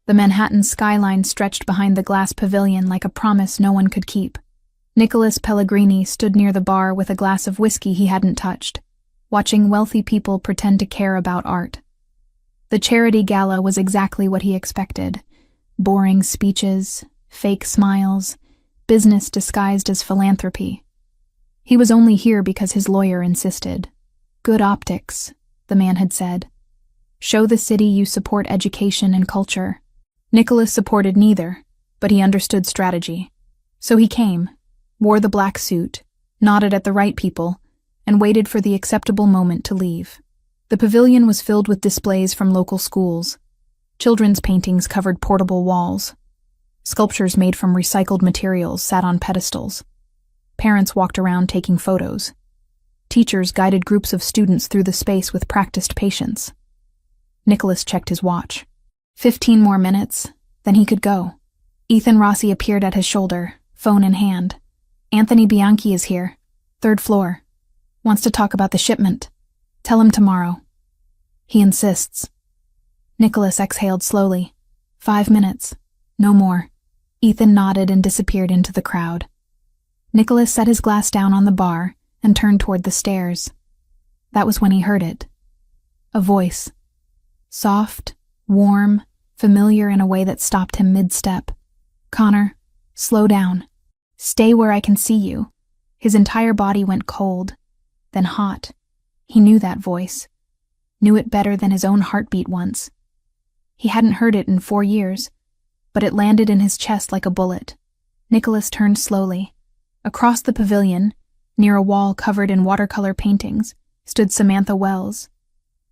The Manhattan skyline stretched behind the glass pavilion like a promise no one could keep. Nicholas Pellegrini stood near the bar with a glass of whiskey he hadn't touched, watching wealthy people pretend to care about art. The charity gala was exactly what he expected. Boring speeches, fake smiles, business disguised as philanthropy. He was only here because his lawyer insisted. Good optics, the man had said. Show the city you support education and culture. Nicholas supported neither, but he understood strategy. So he came, wore the black suit, nodded at the right people, and waited for the acceptable moment to leave. The pavilion was filled with displays from local schools. Children's paintings covered portable walls. Sculptures made from recycled materials sat on pedestals. Parents walked around taking photos. Teachers guided groups of students through the space with practiced patience. Nicholas checked his watch. 15 more minutes, then he could go. Ethan Rossi appeared at his shoulder, phone in hand. Anthony Bianchi is here, 3rd floor. Wants to talk about the shipment. Tell him tomorrow. He insists. Nicholas exhaled slowly. 5 minutes. No more. Ethan nodded and disappeared into the crowd. Nicholas set his glass down on the bar and turned toward the stairs. That was when he heard it. A voice. Soft, warm, familiar in a way that stopped him mid-step. Connor, slow down. Stay where I can see you. His entire body went cold, then hot. He knew that voice. Knew it better than his own heartbeat once. He hadn't heard it in 4 years, but it landed in his chest like a bullet. Nicholas turned slowly. Across the pavilion, near a wall covered in watercolor paintings, stood Samantha Wells,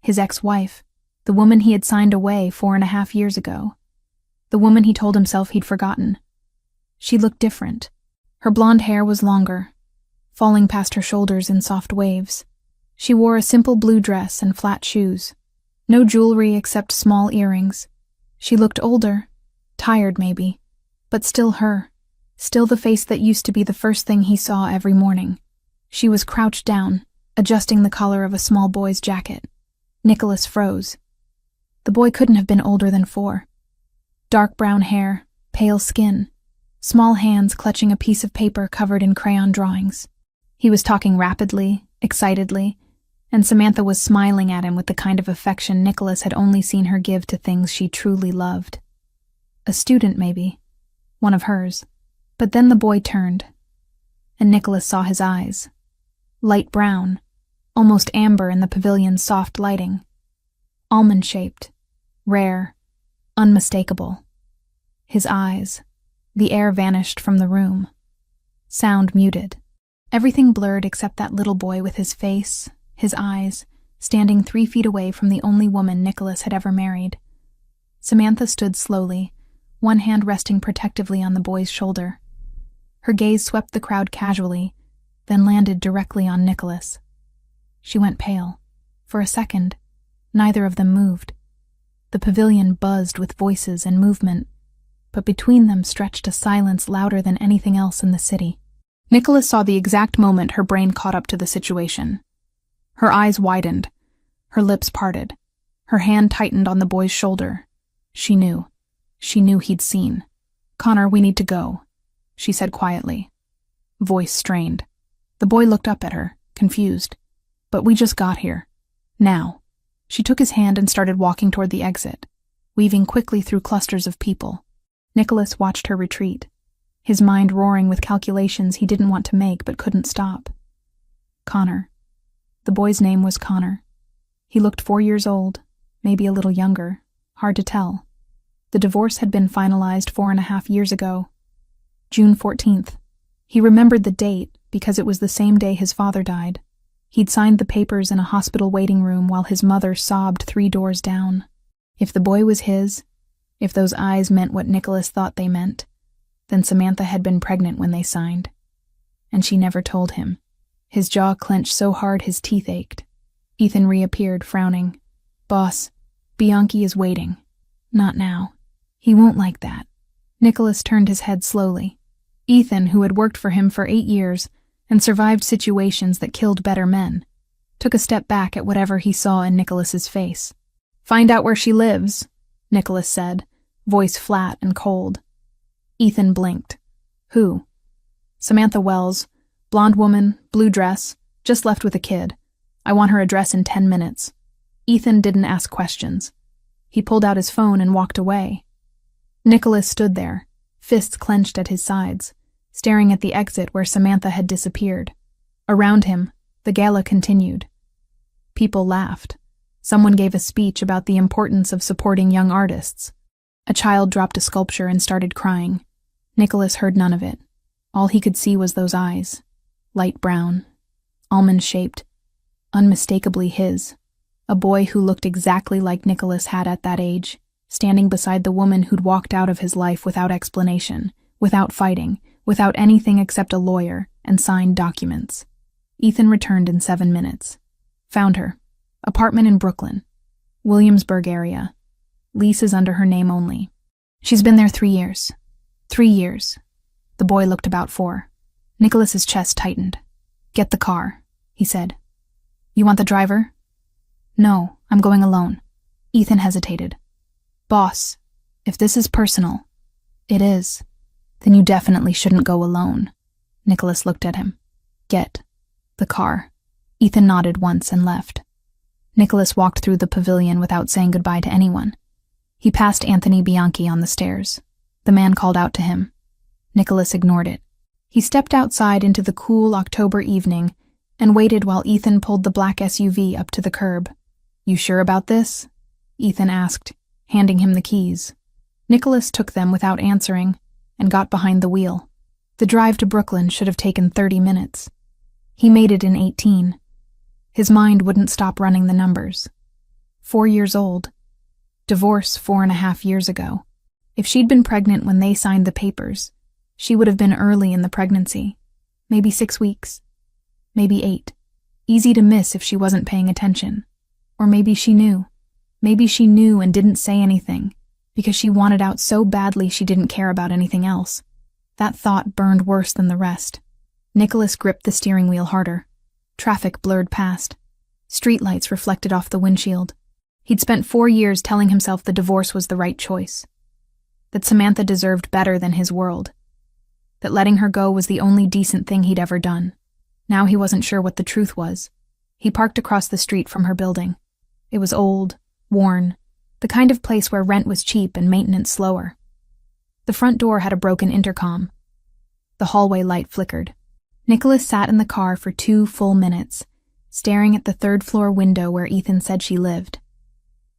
his ex-wife, the woman he had signed away 4.5 years ago. The woman he told himself he'd forgotten. She looked different. Her blonde hair was longer, falling past her shoulders in soft waves. She wore a simple blue dress and flat shoes. No jewelry except small earrings. She looked older, tired maybe, but still her. Still the face that used to be the first thing he saw every morning. She was crouched down, adjusting the collar of a small boy's jacket. Nicholas froze. The boy couldn't have been older than 4. Dark brown hair, pale skin, small hands clutching a piece of paper covered in crayon drawings. He was talking rapidly, excitedly, and Samantha was smiling at him with the kind of affection Nicholas had only seen her give to things she truly loved. A student, maybe. One of hers. But then the boy turned, and Nicholas saw his eyes. Light brown, almost amber in the pavilion's soft lighting. Almond-shaped, rare, unmistakable. His eyes. The air vanished from the room. Sound muted. Everything blurred except that little boy with his face, his eyes, standing 3 feet away from the only woman Nicholas had ever married. Samantha stood slowly, one hand resting protectively on the boy's shoulder. Her gaze swept the crowd casually, then landed directly on Nicholas. She went pale. For a second, neither of them moved. The pavilion buzzed with voices and movement, but between them stretched a silence louder than anything else in the city. Nicholas saw the exact moment her brain caught up to the situation. Her eyes widened, her lips parted, her hand tightened on the boy's shoulder. She knew. She knew he'd seen. "Connor, we need to go," she said quietly. Voice strained. The boy looked up at her, confused. "But we just got here. Now." She took his hand and started walking toward the exit, weaving quickly through clusters of people. Nicholas watched her retreat, his mind roaring with calculations he didn't want to make but couldn't stop. Connor. The boy's name was Connor. He looked 4 years old, maybe a little younger, hard to tell. The divorce had been finalized 4.5 years ago. June 14th. He remembered the date because it was the same day his father died. He'd signed the papers in a hospital waiting room while his mother sobbed 3 doors down. If the boy was his, if those eyes meant what Nicholas thought they meant, then Samantha had been pregnant when they signed. And she never told him. His jaw clenched so hard his teeth ached. Ethan reappeared, frowning. "Boss, Bianchi is waiting." "Not now. He won't like that." Nicholas turned his head slowly. Ethan, who had worked for him for 8 years and survived situations that killed better men, took a step back at whatever he saw in Nicholas's face. "Find out where she lives," Nicholas said, voice flat and cold. Ethan blinked. Who? Samantha Wells, blonde woman, blue dress, just left with a kid. I want her address in 10 minutes. Ethan didn't ask questions. He pulled out his phone and walked away. Nicholas stood there, fists clenched at his sides, staring at the exit where Samantha had disappeared. Around him, the gala continued. People laughed. Someone gave a speech about the importance of supporting young artists. A child dropped a sculpture and started crying. Nicholas heard none of it. All he could see was those eyes, light brown, almond-shaped, unmistakably his. A boy who looked exactly like Nicholas had at that age, standing beside the woman who'd walked out of his life without explanation, without fighting, without anything except a lawyer and signed documents. Ethan returned in 7 minutes. Found her. Apartment in Brooklyn. Williamsburg area. Lease is under her name only. She's been there 3 years. 3 years. The boy looked about 4. Nicholas's chest tightened. Get the car, he said. You want the driver? No, I'm going alone. Ethan hesitated. Boss, if this is personal. It is. Then you definitely shouldn't go alone. Nicholas looked at him. Get the car. Ethan nodded once and left. Nicholas walked through the pavilion without saying goodbye to anyone. He passed Anthony Bianchi on the stairs. The man called out to him. Nicholas ignored it. He stepped outside into the cool October evening and waited while Ethan pulled the black SUV up to the curb. You sure about this? Ethan asked, handing him the keys. Nicholas took them without answering and got behind the wheel. The drive to Brooklyn should have taken 30 minutes. He made it in 18. His mind wouldn't stop running the numbers. 4 years old. Divorce 4.5 years ago. If she'd been pregnant when they signed the papers, she would have been early in the pregnancy. Maybe 6 weeks. Maybe 8. Easy to miss if she wasn't paying attention. Or maybe she knew. Maybe she knew and didn't say anything, because she wanted out so badly she didn't care about anything else. That thought burned worse than the rest. Nicholas gripped the steering wheel harder. Traffic blurred past. Streetlights reflected off the windshield. He'd spent 4 years telling himself the divorce was the right choice. That Samantha deserved better than his world. That letting her go was the only decent thing he'd ever done. Now he wasn't sure what the truth was. He parked across the street from her building. It was old, worn, the kind of place where rent was cheap and maintenance slower. The front door had a broken intercom. The hallway light flickered. Nicholas sat in the car for 2 full minutes, staring at the 3rd-floor window where Ethan said she lived.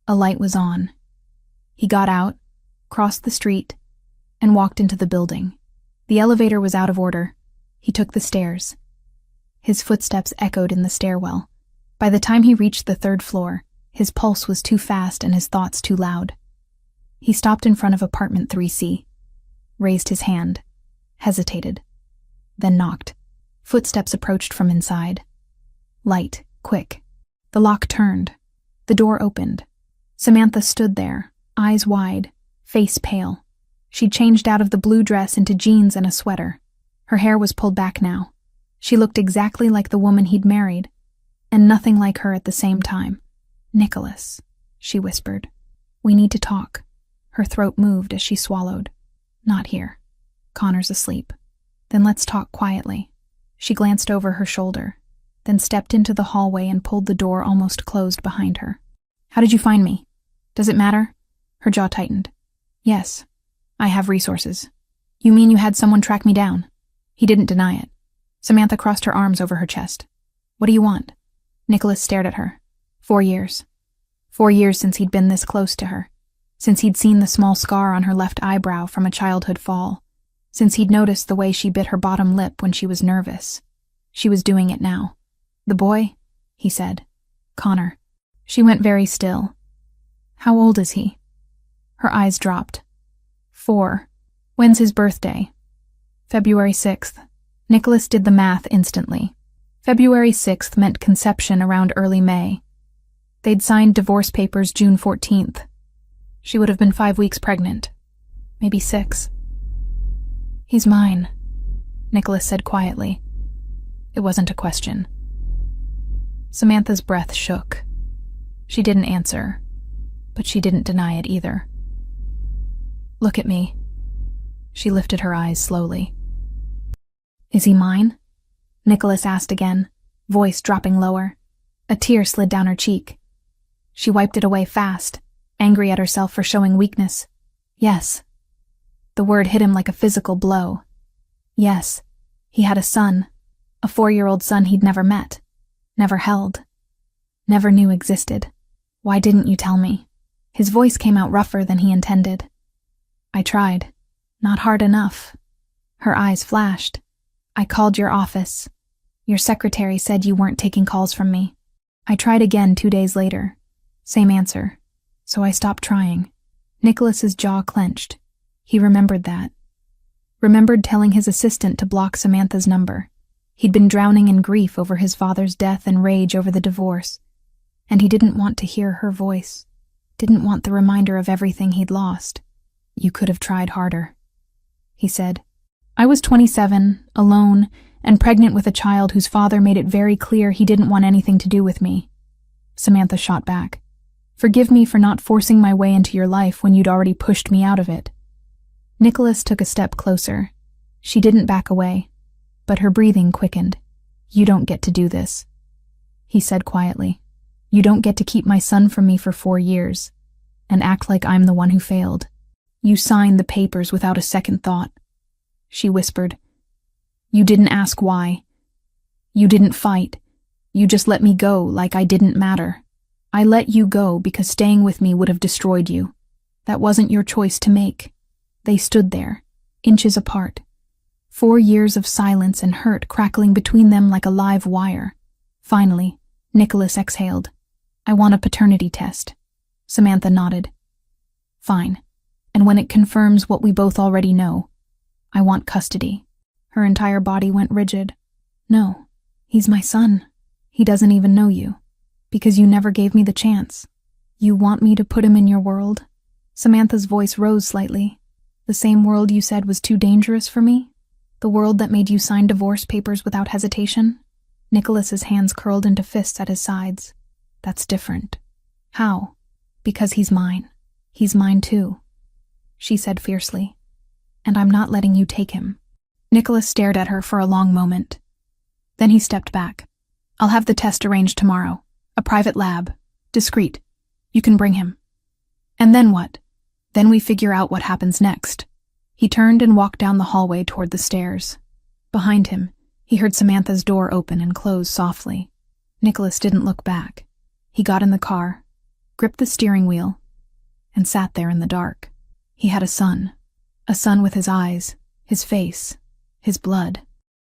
A light was on. He got out, crossed the street, and walked into the building. The elevator was out of order. He took the stairs. His footsteps echoed in the stairwell. By the time he reached the 3rd floor, his pulse was too fast and his thoughts too loud. He stopped in front of apartment 3C, raised his hand, hesitated, then knocked. Footsteps approached from inside. Light, quick. The lock turned. The door opened. Samantha stood there, eyes wide, face pale. She'd changed out of the blue dress into jeans and a sweater. Her hair was pulled back now. She looked exactly like the woman he'd married, and nothing like her at the same time. Nicholas, she whispered. We need to talk. Her throat moved as she swallowed. Not here. Connor's asleep. Then let's talk quietly. She glanced over her shoulder, then stepped into the hallway and pulled the door almost closed behind her. How did you find me? Does it matter? Her jaw tightened. Yes, I have resources. You mean you had someone track me down? He didn't deny it. Samantha crossed her arms over her chest. What do you want? Nicholas stared at her. 4 years. 4 years since he'd been this close to her. Since he'd seen the small scar on her left eyebrow from a childhood fall. Since he'd noticed the way she bit her bottom lip when she was nervous. She was doing it now. The boy? He said. Connor. She went very still. How old is he? Her eyes dropped. 4. When's his birthday? February 6th. Nicholas did the math instantly. February 6th meant conception around early May. They'd signed divorce papers June 14th. She would have been 5 weeks pregnant. Maybe 6. He's mine, Nicholas said quietly. It wasn't a question. Samantha's breath shook. She didn't answer, but she didn't deny it either. Look at me." She lifted her eyes slowly. "Is he mine?" Nicholas asked again, voice dropping lower. A tear slid down her cheek. She wiped it away fast, angry at herself for showing weakness. "Yes." The word hit him like a physical blow. Yes, he had a son, a 4-year-old son he'd never met, never held, never knew existed. "Why didn't you tell me?" His voice came out rougher than he intended. "I tried. Not hard enough." Her eyes flashed. "I called your office. Your secretary said you weren't taking calls from me. I tried again 2 days later. Same answer. So I stopped trying." Nicholas's jaw clenched. He remembered that. Remembered telling his assistant to block Samantha's number. He'd been drowning in grief over his father's death and rage over the divorce. And he didn't want to hear her voice. Didn't want the reminder of everything he'd lost. "You could have tried harder," he said. "I was 27, alone, and pregnant with a child whose father made it very clear he didn't want anything to do with me." Samantha shot back. "Forgive me for not forcing my way into your life when you'd already pushed me out of it." Nicholas took a step closer. She didn't back away, but her breathing quickened. "You don't get to do this," he said quietly. "You don't get to keep my son from me for 4 years, and act like I'm the one who failed. You signed the papers without a second thought," she whispered. "You didn't ask why. You didn't fight. You just let me go like I didn't matter. I let you go because staying with me would have destroyed you. That wasn't your choice to make." They stood there, inches apart. 4 years of silence and hurt crackling between them like a live wire. Finally, Nicholas exhaled. "I want a paternity test." Samantha nodded. "Fine. And when it confirms what we both already know, I want custody." Her entire body went rigid. "No, he's my son. He doesn't even know you. Because you never gave me the chance. You want me to put him in your world?" Samantha's voice rose slightly. "The same world you said was too dangerous for me? The world that made you sign divorce papers without hesitation?" Nicholas's hands curled into fists at his sides. "That's different." "How?" "Because he's mine. He's mine too," she said fiercely. "And I'm not letting you take him." Nicholas stared at her for a long moment. Then he stepped back. "I'll have the test arranged tomorrow. A private lab. Discreet. You can bring him." "And then what?" "Then we figure out what happens next." He turned and walked down the hallway toward the stairs. Behind him, he heard Samantha's door open and close softly. Nicholas didn't look back. He got in the car, gripped the steering wheel, and sat there in the dark. He had a son with his eyes, his face, his blood.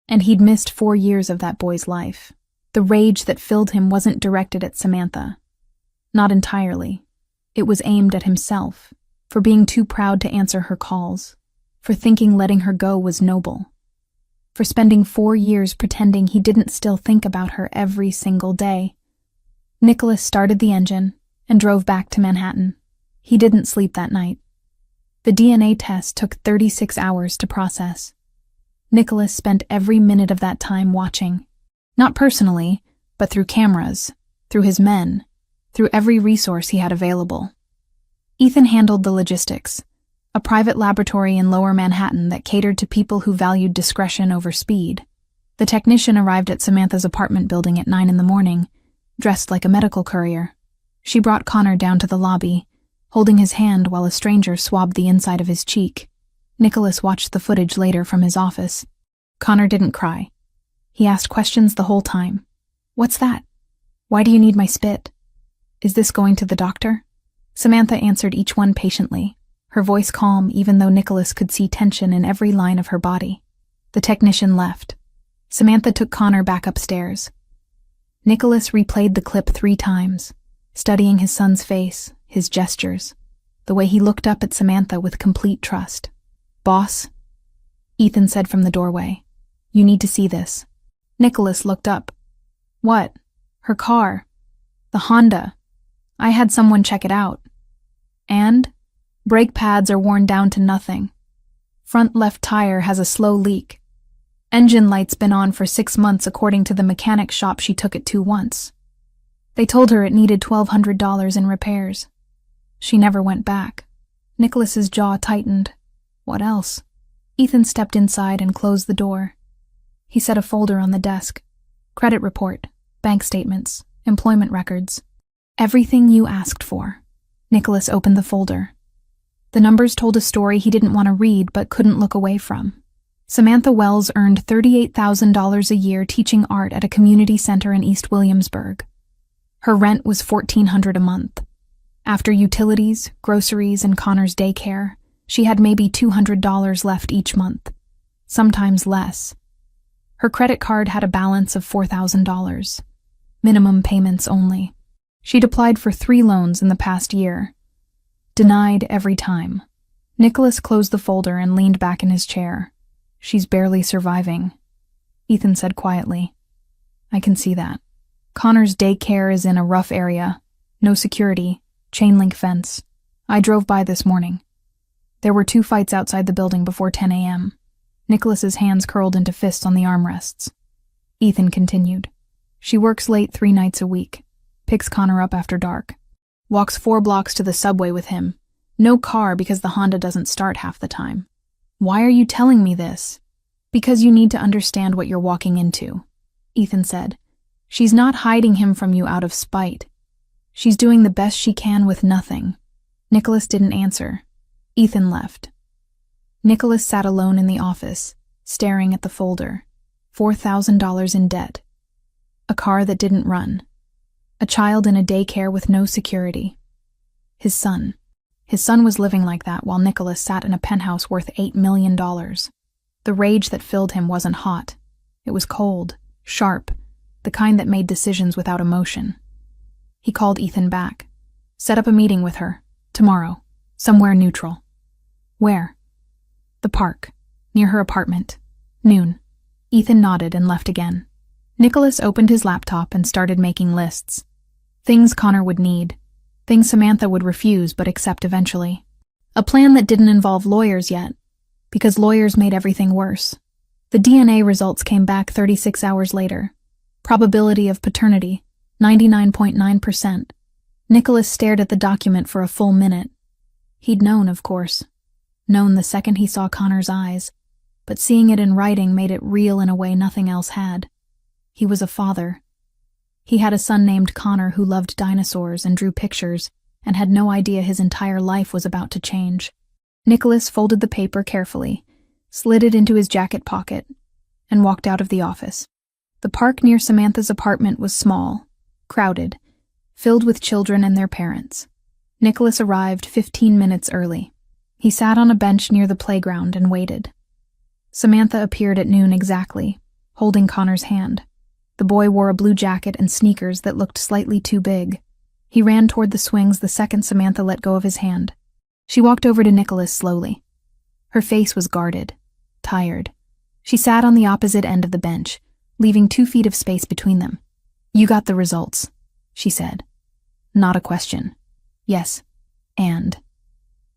And he'd missed 4 years of that boy's life. The rage that filled him wasn't directed at Samantha. Not entirely. It was aimed at himself, for being too proud to answer her calls, for thinking letting her go was noble, for spending 4 years pretending he didn't still think about her every single day. Nicholas started the engine and drove back to Manhattan. He didn't sleep that night. The DNA test took 36 hours to process. Nicholas spent every minute of that time watching, not personally, but through cameras, through his men, through every resource he had available. Ethan handled the logistics, a private laboratory in Lower Manhattan that catered to people who valued discretion over speed. The technician arrived at Samantha's apartment building at 9 in the morning, dressed like a medical courier. She brought Connor down to the lobby, holding his hand while a stranger swabbed the inside of his cheek. Nicholas watched the footage later from his office. Connor didn't cry. He asked questions the whole time. "What's that? Why do you need my spit? Is this going to the doctor?" Samantha answered each one patiently, her voice calm even though Nicholas could see tension in every line of her body. The technician left. Samantha took Connor back upstairs. Nicholas replayed the clip 3 times, studying his son's face, his gestures, the way he looked up at Samantha with complete trust. "Boss," Ethan said from the doorway, "you need to see this." Nicholas looked up. "What?" "Her car. The Honda. I had someone check it out. And? Brake pads are worn down to nothing. Front left tire has a slow leak. Engine light's been on for 6 months according to the mechanic shop she took it to once. They told her it needed $1,200 in repairs. She never went back. Nicholas's jaw tightened. What else? Ethan stepped inside and closed the door. He set a folder on the desk. Credit report, bank statements, employment records. Everything you asked for. Nicholas opened the folder. The numbers told a story he didn't want to read but couldn't look away from. Samantha Wells earned $38,000 a year teaching art at a community center in East Williamsburg. Her rent was $1,400 a month. After utilities, groceries, and Connor's daycare, she had maybe $200 left each month, sometimes less. Her credit card had a balance of $4,000. Minimum payments only. She'd applied for 3 loans in the past year. Denied every time. Nicholas closed the folder and leaned back in his chair. She's barely surviving, Ethan said quietly. I can see that. Connor's daycare is in a rough area. No security, chain link fence. I drove by this morning. There were 2 fights outside the building before 10 a.m. Nicholas's hands curled into fists on the armrests. Ethan continued. She works late 3 nights a week. Picks Connor up after dark. Walks 4 blocks to the subway with him. No car because the Honda doesn't start half the time. Why are you telling me this? Because you need to understand what you're walking into, Ethan said. She's not hiding him from you out of spite. She's doing the best she can with nothing. Nicholas didn't answer. Ethan left. Nicholas sat alone in the office, staring at the folder. $4,000 in debt. A car that didn't run. A child in a daycare with no security. His son. His son was living like that while Nicholas sat in a penthouse worth $8 million. The rage that filled him wasn't hot. It was cold, sharp, the kind that made decisions without emotion. He called Ethan back. Set up a meeting with her. Tomorrow. Somewhere neutral. Where? The park. Near her apartment. Noon. Ethan nodded and left again. Nicholas opened his laptop and started making lists. Things Connor would need. Things Samantha would refuse but accept eventually. A plan that didn't involve lawyers yet, because lawyers made everything worse. The DNA results came back 36 hours later. Probability of paternity, 99.9%. Nicholas stared at the document for a full minute. He'd known, of course. Known the second he saw Connor's eyes, but seeing it in writing made it real in a way nothing else had. He was a father. He had a son named Connor who loved dinosaurs and drew pictures and had no idea his entire life was about to change. Nicholas folded the paper carefully, slid it into his jacket pocket, and walked out of the office. The park near Samantha's apartment was small, crowded, filled with children and their parents. Nicholas arrived 15 minutes early. He sat on a bench near the playground and waited. Samantha appeared at noon exactly, holding Connor's hand. The boy wore a blue jacket and sneakers that looked slightly too big. He ran toward the swings the second Samantha let go of his hand. She walked over to Nicholas slowly. Her face was guarded, tired. She sat on the opposite end of the bench, leaving 2 feet of space between them. You got the results, she said. Not a question. Yes, and.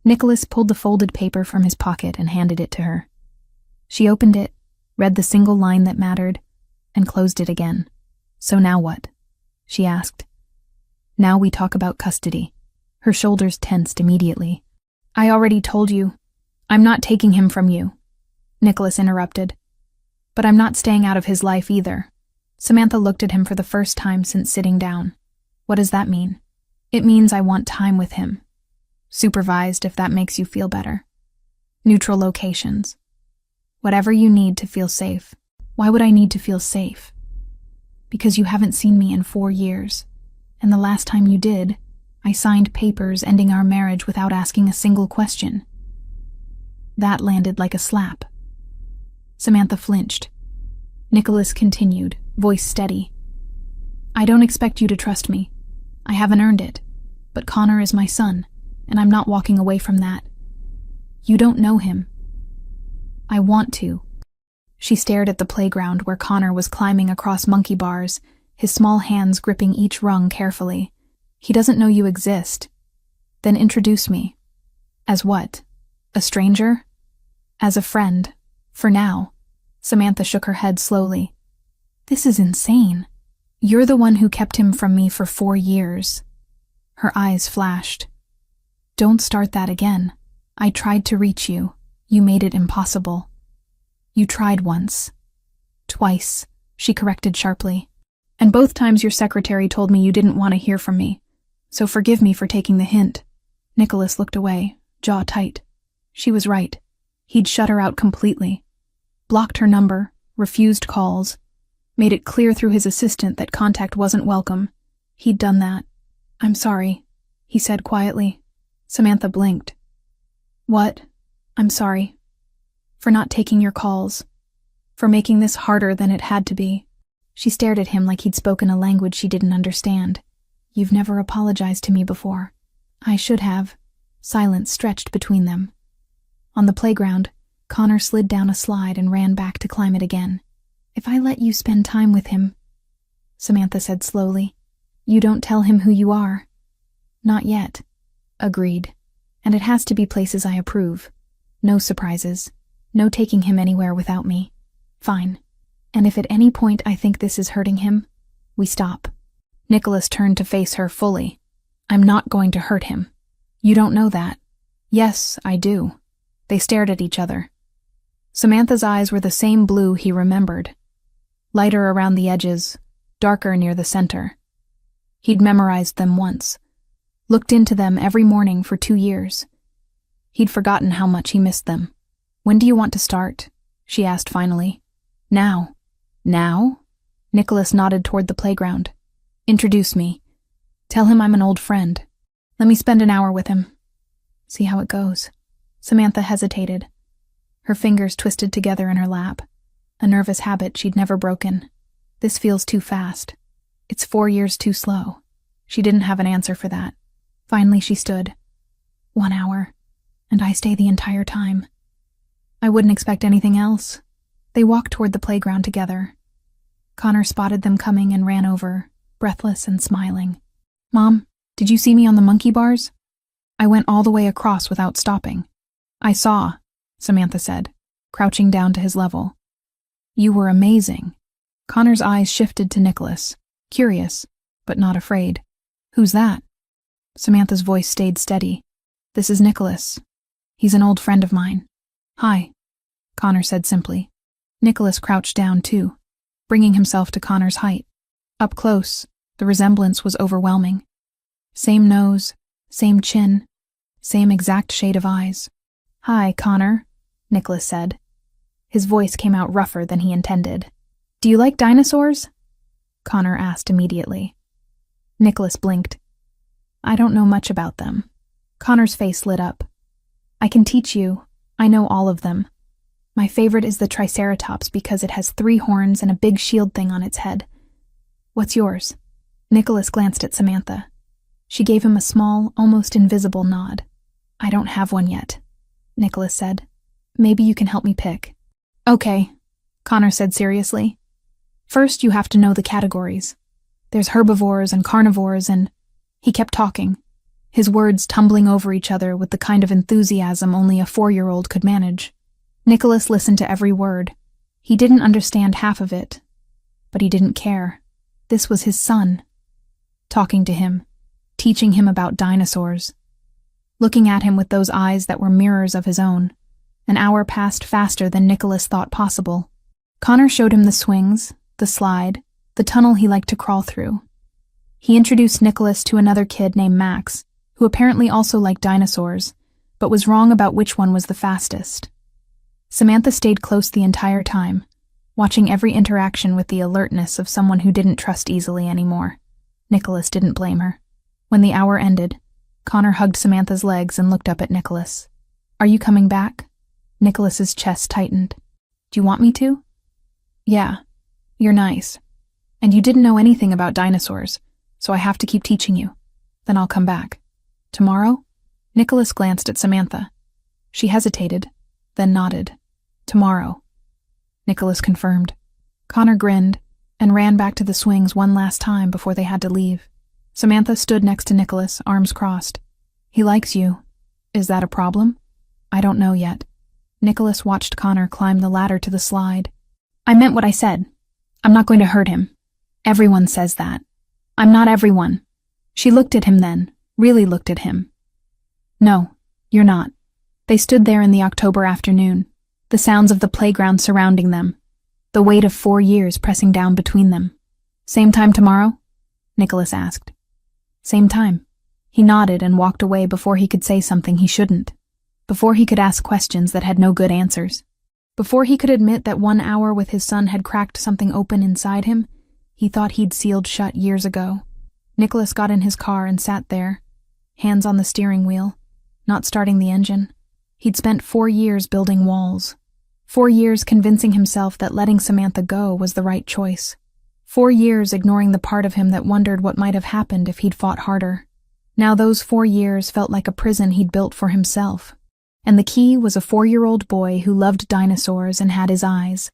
Nicholas pulled the folded paper from his pocket and handed it to her. She opened it, read the single line that mattered, and closed it again. So now what? She asked. Now we talk about custody. Her shoulders tensed immediately. I already told you. I'm not taking him from you, Nicholas interrupted. But I'm not staying out of his life either. Samantha looked at him for the first time since sitting down. What does that mean? It means I want time with him. Supervised, if that makes you feel better. Neutral locations. Whatever you need to feel safe. Why would I need to feel safe? Because you haven't seen me in 4 years. And the last time you did, I signed papers ending our marriage without asking a single question. That landed like a slap. Samantha flinched. Nicholas continued, voice steady. I don't expect you to trust me. I haven't earned it. But Connor is my son, and I'm not walking away from that. You don't know him. I want to. She stared at the playground where Connor was climbing across monkey bars, his small hands gripping each rung carefully. He doesn't know you exist. Then introduce me. As what? A stranger? As a friend. For now. Samantha shook her head slowly. This is insane. You're the one who kept him from me for 4 years. Her eyes flashed. Don't start that again. I tried to reach you. You made it impossible. You tried once. Twice, she corrected sharply. And both times your secretary told me you didn't want to hear from me. So forgive me for taking the hint. Nicholas looked away, jaw tight. She was right. He'd shut her out completely. Blocked her number, refused calls, made it clear through his assistant that contact wasn't welcome. He'd done that. I'm sorry, he said quietly. Samantha blinked. What? I'm sorry. For not taking your calls. For making this harder than it had to be. She stared at him like he'd spoken a language she didn't understand. You've never apologized to me before. I should have. Silence stretched between them. On the playground, Connor slid down a slide and ran back to climb it again. If I let you spend time with him, Samantha said slowly, you don't tell him who you are. Not yet. Agreed. And it has to be places I approve. No surprises. No taking him anywhere without me. Fine. And if at any point I think this is hurting him, we stop. Nicholas turned to face her fully. I'm not going to hurt him. You don't know that. Yes, I do. They stared at each other. Samantha's eyes were the same blue he remembered. Lighter around the edges, darker near the center. He'd memorized them once. Looked into them every morning for 2 years. He'd forgotten how much he missed them. When do you want to start? She asked finally. Now. Now? Nicholas nodded toward the playground. Introduce me. Tell him I'm an old friend. Let me spend an hour with him. See how it goes. Samantha hesitated. Her fingers twisted together in her lap. A nervous habit she'd never broken. This feels too fast. It's 4 years too slow. She didn't have an answer for that. Finally she stood. 1 hour. And I stay the entire time. I wouldn't expect anything else. They walked toward the playground together. Connor spotted them coming and ran over, breathless and smiling. Mom, did you see me on the monkey bars? I went all the way across without stopping. I saw, Samantha said, crouching down to his level. You were amazing. Connor's eyes shifted to Nicholas, curious, but not afraid. Who's that? Samantha's voice stayed steady. This is Nicholas. He's an old friend of mine. Hi, Connor said simply. Nicholas crouched down too, bringing himself to Connor's height. Up close, the resemblance was overwhelming. Same nose, same chin, same exact shade of eyes. Hi, Connor, Nicholas said. His voice came out rougher than he intended. Do you like dinosaurs? Connor asked immediately. Nicholas blinked. I don't know much about them. Connor's face lit up. I can teach you. I know all of them. My favorite is the Triceratops because it has 3 horns and a big shield thing on its head. What's yours? Nicholas glanced at Samantha. She gave him a small, almost invisible nod. I don't have one yet, Nicholas said. Maybe you can help me pick. Okay, Connor said seriously. First, you have to know the categories. There's herbivores and carnivores and... He kept talking, his words tumbling over each other with the kind of enthusiasm only a 4-year-old could manage. Nicholas listened to every word. He didn't understand half of it, but he didn't care. This was his son. Talking to him, teaching him about dinosaurs. Looking at him with those eyes that were mirrors of his own. An hour passed faster than Nicholas thought possible. Connor showed him the swings, the slide, the tunnel he liked to crawl through. He introduced Nicholas to another kid named Max, who apparently also liked dinosaurs, but was wrong about which one was the fastest. Samantha stayed close the entire time, watching every interaction with the alertness of someone who didn't trust easily anymore. Nicholas didn't blame her. When the hour ended, Connor hugged Samantha's legs and looked up at Nicholas. Are you coming back? Nicholas's chest tightened. Do you want me to? Yeah. You're nice. And you didn't know anything about dinosaurs, so I have to keep teaching you. Then I'll come back. Tomorrow? Nicholas glanced at Samantha. She hesitated, then nodded. Tomorrow. Nicholas confirmed. Connor grinned and ran back to the swings one last time before they had to leave. Samantha stood next to Nicholas, arms crossed. He likes you. Is that a problem? I don't know yet. Nicholas watched Connor climb the ladder to the slide. I meant what I said. I'm not going to hurt him. Everyone says that. I'm not everyone. She looked at him then, really looked at him. No, you're not. They stood there in the October afternoon, the sounds of the playground surrounding them, the weight of 4 years pressing down between them. "Same time tomorrow?" Nicholas asked. "Same time." He nodded and walked away before he could say something he shouldn't, before he could ask questions that had no good answers, before he could admit that 1 hour with his son had cracked something open inside him he thought he'd sealed shut years ago. Nicholas got in his car and sat there, hands on the steering wheel, not starting the engine. He'd spent 4 years building walls. 4 years convincing himself that letting Samantha go was the right choice. 4 years ignoring the part of him that wondered what might have happened if he'd fought harder. Now those 4 years felt like a prison he'd built for himself. And the key was a 4-year-old boy who loved dinosaurs and had his eyes.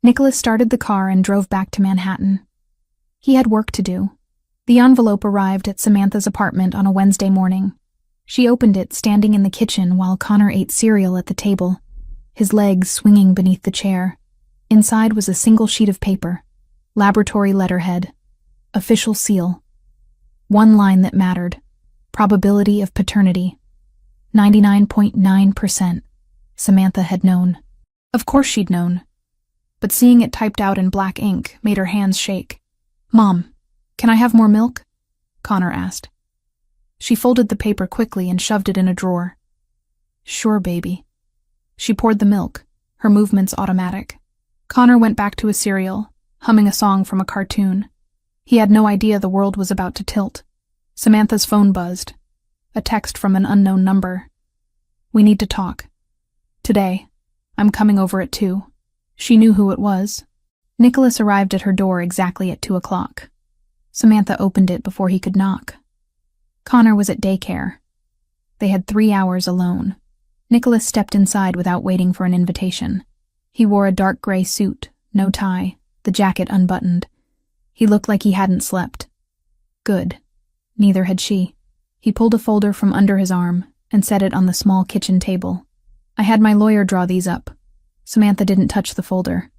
Nicholas started the car and drove back to Manhattan. He had work to do. The envelope arrived at Samantha's apartment on a Wednesday morning. She opened it standing in the kitchen while Connor ate cereal at the table, his legs swinging beneath the chair. Inside was a single sheet of paper, laboratory letterhead, official seal. One line that mattered: probability of paternity. 99.9%. Samantha had known. Of course she'd known. But seeing it typed out in black ink made her hands shake. "Mom, can I have more milk?" Connor asked. She folded the paper quickly and shoved it in a drawer. "Sure, baby." She poured the milk, her movements automatic. Connor went back to his cereal, humming a song from a cartoon. He had no idea the world was about to tilt. Samantha's phone buzzed. A text from an unknown number. "We need to talk. Today. I'm coming over at 2. She knew who it was. Nicholas arrived at her door exactly at 2 o'clock. Samantha opened it before he could knock. Connor was at daycare. They had 3 hours alone. Nicholas stepped inside without waiting for an invitation. He wore a dark gray suit, no tie, the jacket unbuttoned. He looked like he hadn't slept. Good. Neither had she. He pulled a folder from under his arm and set it on the small kitchen table. "I had my lawyer draw these up." Samantha didn't touch the folder.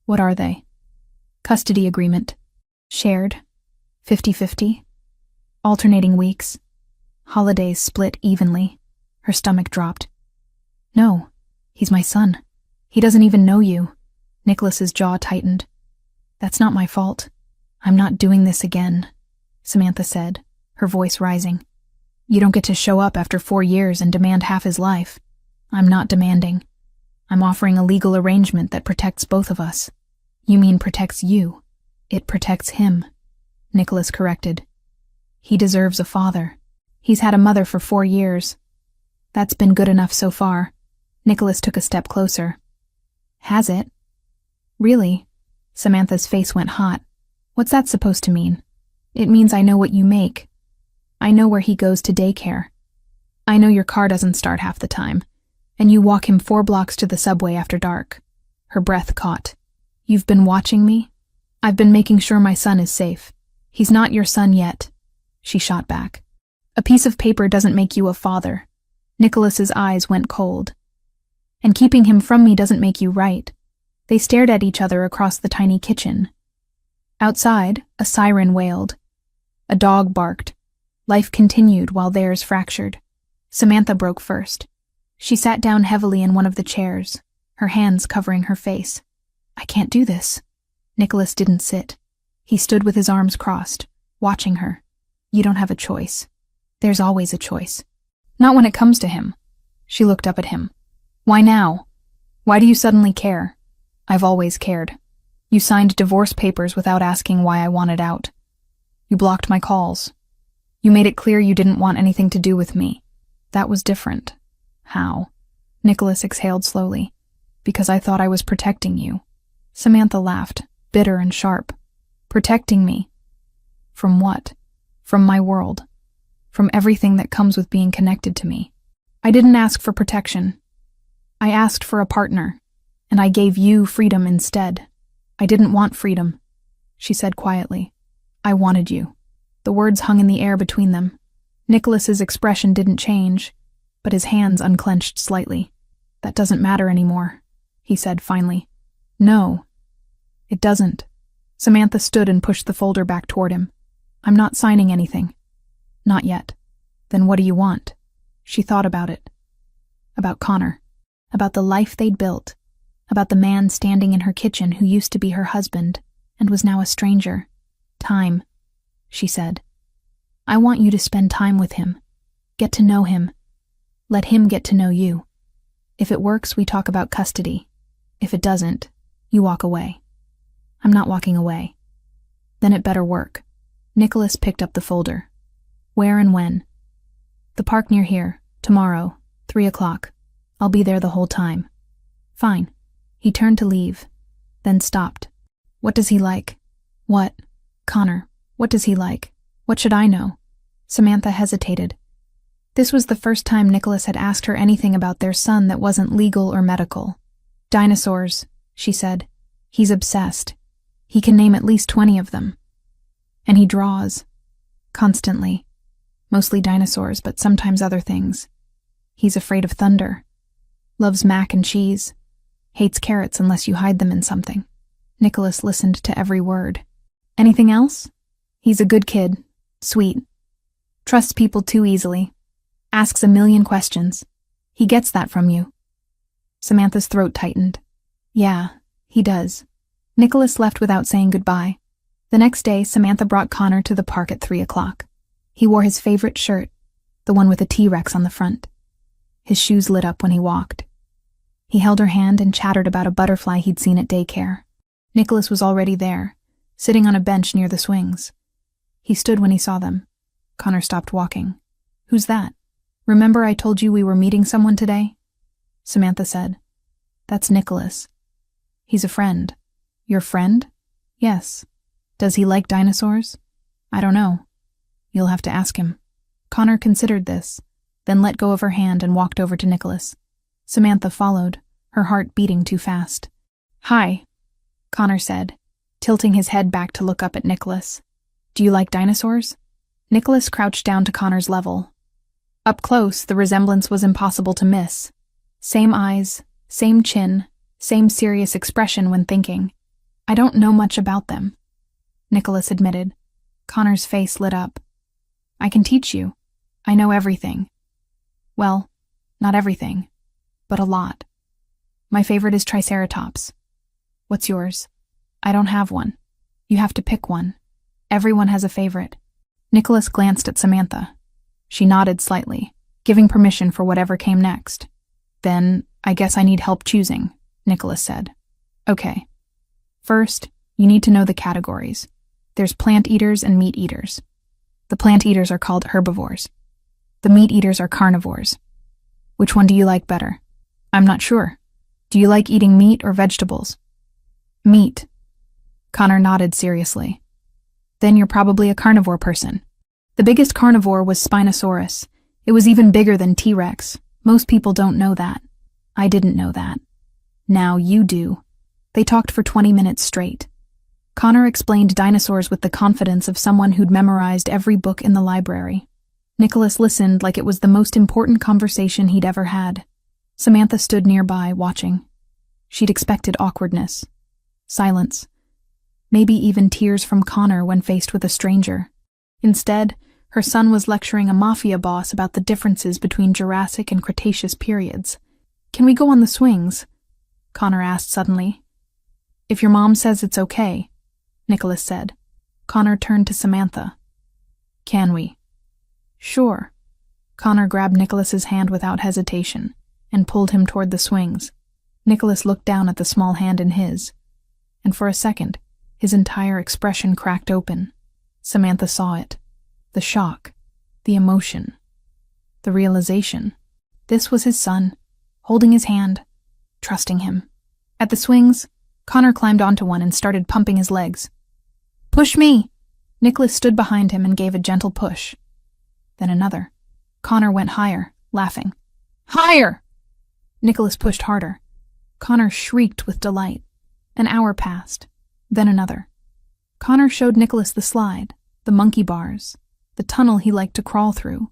"What are they?" "Custody agreement. Shared. 50-50. Alternating weeks. Holidays split evenly." Her stomach dropped. "No, he's my son. He doesn't even know you." Nicholas's jaw tightened. "That's not my fault. I'm not doing this again," Samantha said, her voice rising. "You don't get to show up after 4 years and demand half his life. I'm not demanding. I'm offering a legal arrangement that protects both of us." "You mean protects you?" "It protects him," Nicholas corrected. "He deserves a father. He's had a mother for 4 years. That's been good enough so far." Nicholas took a step closer. "Has it?" "Really?" Samantha's face went hot. "What's that supposed to mean?" "It means I know what you make. I know where he goes to daycare. I know your car doesn't start half the time, and you walk him 4 blocks to the subway after dark." Her breath caught. "You've been watching me? I've been making sure my son is safe. He's not your son yet," she shot back. "A piece of paper doesn't make you a father." Nicholas's eyes went cold. "And keeping him from me doesn't make you right." They stared at each other across the tiny kitchen. Outside, a siren wailed. A dog barked. Life continued while theirs fractured. Samantha broke first. She sat down heavily in one of the chairs, her hands covering her face. "I can't do this." Nicholas didn't sit. He stood with his arms crossed, watching her. "You don't have a choice. There's always a choice." "Not when it comes to him." She looked up at him. "Why now? Why do you suddenly care?" "I've always cared. You signed divorce papers without asking why I wanted out. You blocked my calls. You made it clear you didn't want anything to do with me. That was different." "How?" Nicholas exhaled slowly. "Because I thought I was protecting you." Samantha laughed, bitter and sharp. "Protecting me? From what?" "From my world. From everything that comes with being connected to me. I didn't ask for protection. I asked for a partner, and I gave you freedom instead." "I didn't want freedom," she said quietly. "I wanted you." The words hung in the air between them. Nicholas's expression didn't change, but his hands unclenched slightly. "That doesn't matter anymore," he said finally. "No, it doesn't." Samantha stood and pushed the folder back toward him. "I'm not signing anything." "Not yet." "Then what do you want?" She thought about it. About Connor. About the life they'd built. About the man standing in her kitchen who used to be her husband and was now a stranger. Time, she said. I want you to spend time with him. Get to know him. Let him get to know you. If it works, we talk about custody. If it doesn't, you walk away. I'm not walking away. Then it better work. Nicholas picked up the folder. Where and when? The park near here, tomorrow, 3 o'clock. I'll be there the whole time. Fine. He turned to leave, then stopped. What does he like? What? Connor, what does he like? What should I know? Samantha hesitated. This was the first time Nicholas had asked her anything about their son that wasn't legal or medical. Dinosaurs, she said. He's obsessed. He can name at least 20 of them. And he draws. Constantly. Mostly dinosaurs, but sometimes other things. He's afraid of thunder. Loves mac and cheese. Hates carrots unless you hide them in something. Nicholas listened to every word. Anything else? He's a good kid. Sweet. Trusts people too easily. Asks a million questions. He gets that from you. Samantha's throat tightened. Yeah, he does. Nicholas left without saying goodbye. The next day, Samantha brought Connor to the park at 3 o'clock. He wore his favorite shirt, the one with a T-Rex on the front. His shoes lit up when he walked. He held her hand and chattered about a butterfly he'd seen at daycare. Nicholas was already there, sitting on a bench near the swings. He stood when he saw them. Connor stopped walking. Who's that? Remember I told you we were meeting someone today? Samantha said. That's Nicholas. He's a friend. Your friend? Yes. Does he like dinosaurs? I don't know. You'll have to ask him. Connor considered this, then let go of her hand and walked over to Nicholas. Samantha followed, her heart beating too fast. Hi, Connor said, tilting his head back to look up at Nicholas. Do you like dinosaurs? Nicholas crouched down to Connor's level. Up close, the resemblance was impossible to miss. Same eyes, same chin, same serious expression when thinking. I don't know much about them, Nicholas admitted. Connor's face lit up. I can teach you. I know everything. Well, not everything, but a lot. My favorite is Triceratops. What's yours? I don't have one. You have to pick one. Everyone has a favorite. Nicholas glanced at Samantha. She nodded slightly, giving permission for whatever came next. Then, I guess I need help choosing, Nicholas said. Okay. First, you need to know the categories. There's plant eaters and meat eaters. The plant eaters are called herbivores. The meat eaters are carnivores. Which one do you like better? I'm not sure. Do you like eating meat or vegetables? Meat. Connor nodded seriously. Then you're probably a carnivore person. The biggest carnivore was Spinosaurus. It was even bigger than T-Rex. Most people don't know that. I didn't know that. Now you do. They talked for 20 minutes straight. Connor explained dinosaurs with the confidence of someone who'd memorized every book in the library. Nicholas listened like it was the most important conversation he'd ever had. Samantha stood nearby, watching. She'd expected awkwardness, silence, maybe even tears from Connor when faced with a stranger. Instead, her son was lecturing a Mafia boss about the differences between Jurassic and Cretaceous periods. Can we go on the swings? Connor asked suddenly. If your mom says it's okay, Nicholas said. Connor turned to Samantha. Can we? Sure. Connor grabbed Nicholas's hand without hesitation and pulled him toward the swings. Nicholas looked down at the small hand in his, and for a second, his entire expression cracked open. Samantha saw it. The shock, the emotion, the realization. This was his son, holding his hand, trusting him. At the swings, Connor climbed onto one and started pumping his legs. Push me! Nicholas stood behind him and gave a gentle push. Then another. Connor went higher, laughing. Higher! Nicholas pushed harder. Connor shrieked with delight. An hour passed. Then another. Connor showed Nicholas the slide, the monkey bars, the tunnel he liked to crawl through.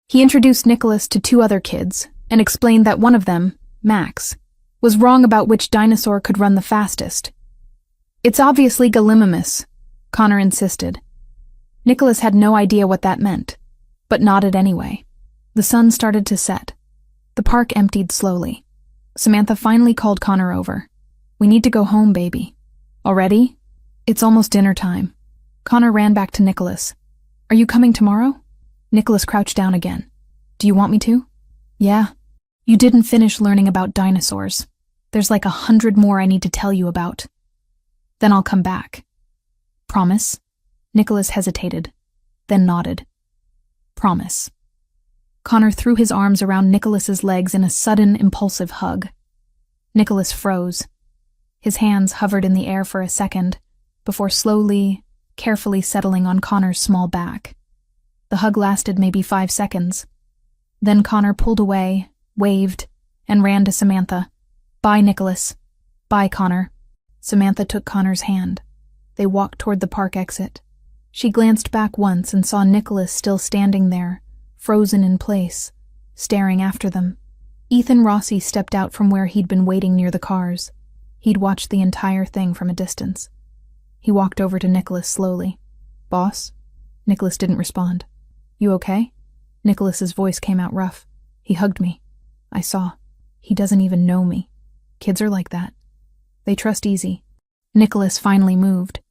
He introduced Nicholas to 2 other kids and explained that one of them, Max, was wrong about which dinosaur could run the fastest. It's obviously Gallimimus, Connor insisted. Nicholas had no idea what that meant, but nodded anyway. The sun started to set. The park emptied slowly. Samantha finally called Connor over. "We need to go home, baby." "Already? It's almost dinner time." Connor ran back to Nicholas. "Are you coming tomorrow?" Nicholas crouched down again. "Do you want me to?" "Yeah." "You didn't finish learning about dinosaurs. There's like 100 more I need to tell you about. Then I'll come back." "Promise?" Nicholas hesitated, then nodded. "Promise." Connor threw his arms around Nicholas's legs in a sudden, impulsive hug. Nicholas froze. His hands hovered in the air for a second, before slowly, carefully settling on Connor's small back. The hug lasted maybe 5 seconds. Then Connor pulled away, waved, and ran to Samantha. "Bye, Nicholas." "Bye, Connor." Samantha took Connor's hand. They walked toward the park exit. She glanced back once and saw Nicholas still standing there, frozen in place, staring after them. Ethan Rossi stepped out from where he'd been waiting near the cars. He'd watched the entire thing from a distance. He walked over to Nicholas slowly. "Boss?" Nicholas didn't respond. "You okay?" Nicholas's voice came out rough. "He hugged me. I saw. He doesn't even know me. Kids are like that. They trust easy." Nicholas finally moved.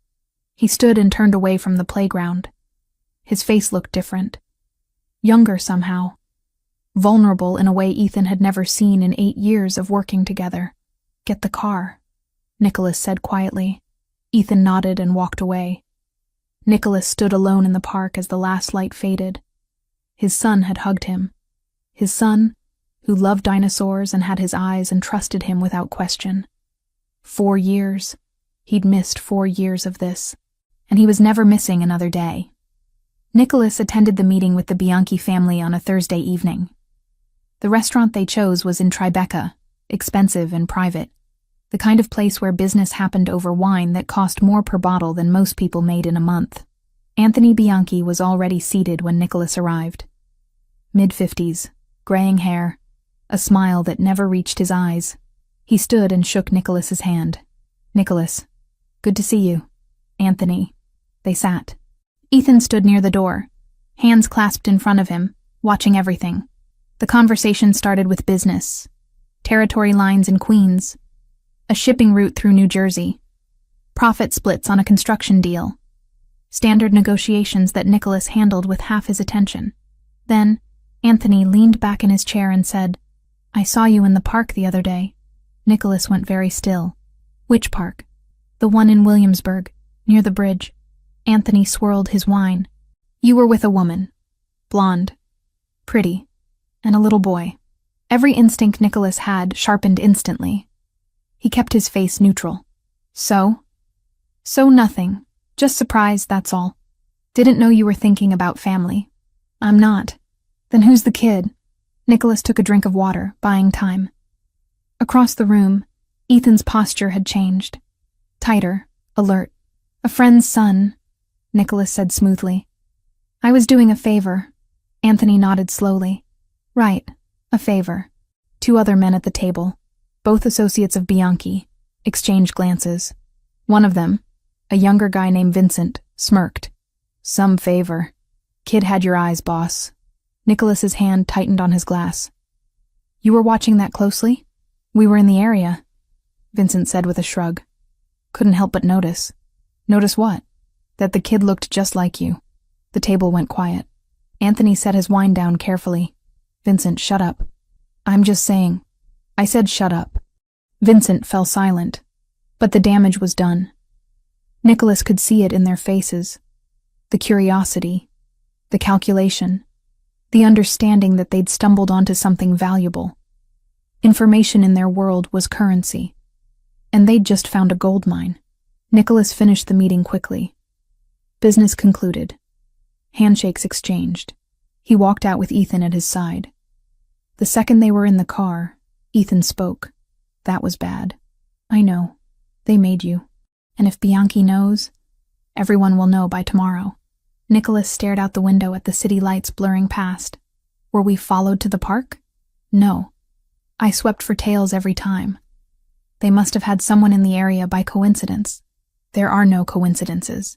He stood and turned away from the playground. His face looked different. Younger somehow. Vulnerable in a way Ethan had never seen in 8 years of working together. "Get the car," Nicholas said quietly. Ethan nodded and walked away. Nicholas stood alone in the park as the last light faded. His son had hugged him. His son, who loved dinosaurs and had his eyes and trusted him without question. 4 years. He'd missed 4 years of this, and he was never missing another day. Nicholas attended the meeting with the Bianchi family on a Thursday evening. The restaurant they chose was in Tribeca, expensive and private, the kind of place where business happened over wine that cost more per bottle than most people made in a month. Anthony Bianchi was already seated when Nicholas arrived. Mid-50s, graying hair, a smile that never reached his eyes. He stood and shook Nicholas's hand. "Nicholas, good to see you." "Anthony." They sat. Ethan stood near the door, hands clasped in front of him, watching everything. The conversation started with business, territory lines in Queens, a shipping route through New Jersey, profit splits on a construction deal, standard negotiations that Nicholas handled with half his attention. Then, Anthony leaned back in his chair and said, "I saw you in the park the other day." Nicholas went very still. "Which park?" "The one in Williamsburg, near the bridge." Anthony swirled his wine. "You were with a woman. Blonde. Pretty. And a little boy." Every instinct Nicholas had sharpened instantly. He kept his face neutral. "So?" "So nothing. Just surprised, that's all. Didn't know you were thinking about family." "I'm not." "Then who's the kid?" Nicholas took a drink of water, buying time. Across the room, Ethan's posture had changed. Tighter, alert. "A friend's son," Nicholas said smoothly. "I was doing a favor." Anthony nodded slowly. "Right, a favor." 2 other men at the table, both associates of Bianchi, exchanged glances. One of them, a younger guy named Vincent, smirked. "Some favor. Kid had your eyes, boss." Nicholas's hand tightened on his glass. "You were watching that closely?" "We were in the area," Vincent said with a shrug. "Couldn't help but notice." "Notice what?" "That the kid looked just like you." The table went quiet. Anthony set his wine down carefully. "Vincent, shut up." "I'm just saying." "I said shut up." Vincent fell silent, but the damage was done. Nicholas could see it in their faces. The curiosity, the calculation, the understanding that they'd stumbled onto something valuable. Information in their world was currency, and they'd just found a gold mine. Nicholas finished the meeting quickly. Business concluded. Handshakes exchanged. He walked out with Ethan at his side. The second they were in the car, Ethan spoke. "That was bad. I know. They made you. And if Bianchi knows, everyone will know by tomorrow." Nicholas stared out the window at the city lights blurring past. "Were we followed to the park?" "No. I swept for tails every time. They must have had someone in the area by coincidence. There are no coincidences."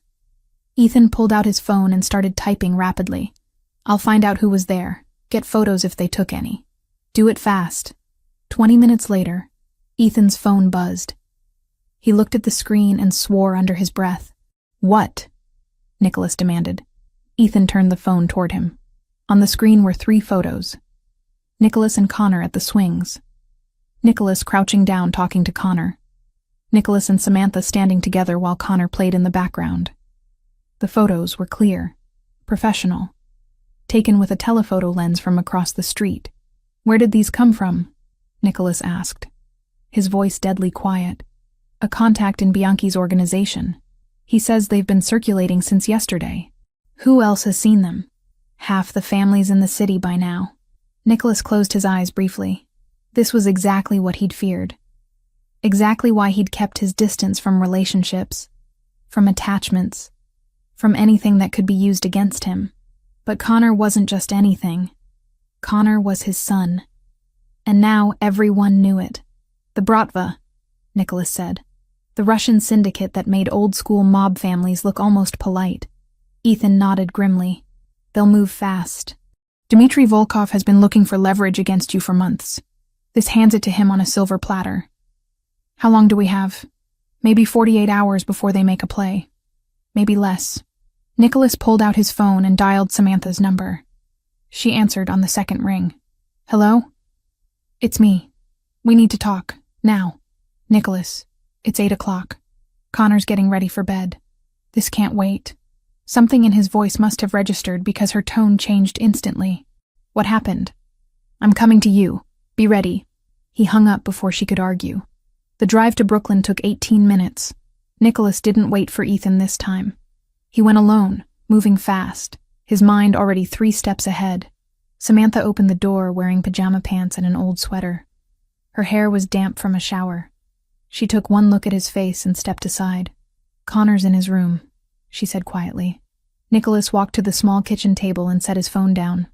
Ethan pulled out his phone and started typing rapidly. "I'll find out who was there. Get photos if they took any. Do it fast. 20 minutes later, Ethan's phone buzzed. He looked at the screen and swore under his breath. What? Nicholas demanded. Ethan turned the phone toward him. On the screen were 3 photos. Nicholas and Connor at the swings. Nicholas crouching down talking to Connor. Nicholas and Samantha standing together while Connor played in the background. The photos were clear, professional, taken with a telephoto lens from across the street. Where did these come from? Nicholas asked, his voice deadly quiet. A contact in Bianchi's organization. He says they've been circulating since yesterday. Who else has seen them? Half the families in the city by now. Nicholas closed his eyes briefly. This was exactly what he'd feared. Exactly why he'd kept his distance from relationships, from attachments, from anything that could be used against him. But Connor wasn't just anything. Connor was his son. And now everyone knew it. The Bratva, Nicholas said. The Russian syndicate that made old-school mob families look almost polite. Ethan nodded grimly. They'll move fast. Dmitry Volkov has been looking for leverage against you for months. This hands it to him on a silver platter. How long do we have? Maybe 48 hours before they make a play. Maybe less. Nicholas pulled out his phone and dialed Samantha's number. She answered on the second ring. Hello? It's me. We need to talk. Now. Nicholas, it's 8 o'clock. Connor's getting ready for bed. This can't wait. Something in his voice must have registered because her tone changed instantly. What happened? I'm coming to you. Be ready. He hung up before she could argue. The drive to Brooklyn took 18 minutes. Nicholas didn't wait for Ethan this time. He went alone, moving fast, his mind already 3 steps ahead. Samantha opened the door wearing pajama pants and an old sweater. Her hair was damp from a shower. She took one look at his face and stepped aside. Connor's in his room, she said quietly. Nicholas walked to the small kitchen table and set his phone down.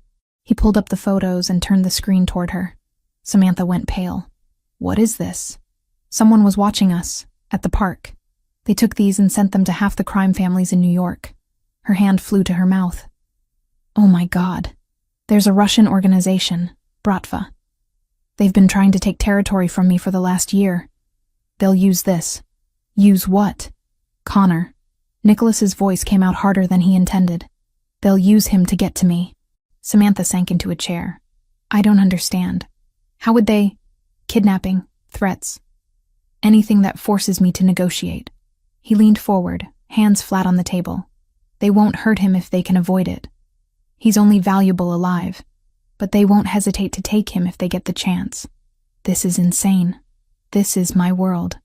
He pulled up the photos and turned the screen toward her. Samantha went pale. What is this? Someone was watching us, at the park. They took these and sent them to half the crime families in New York. Her hand flew to her mouth. Oh my God. There's a Russian organization, Bratva. They've been trying to take territory from me for the last year. They'll use this. Use what? Connor. Nicholas's voice came out harder than he intended. They'll use him to get to me. Samantha sank into a chair. I don't understand. How would they? Kidnapping, threats. Anything that forces me to negotiate. He leaned forward, hands flat on the table. They won't hurt him if they can avoid it. He's only valuable alive, but they won't hesitate to take him if they get the chance. This is insane. This is my world.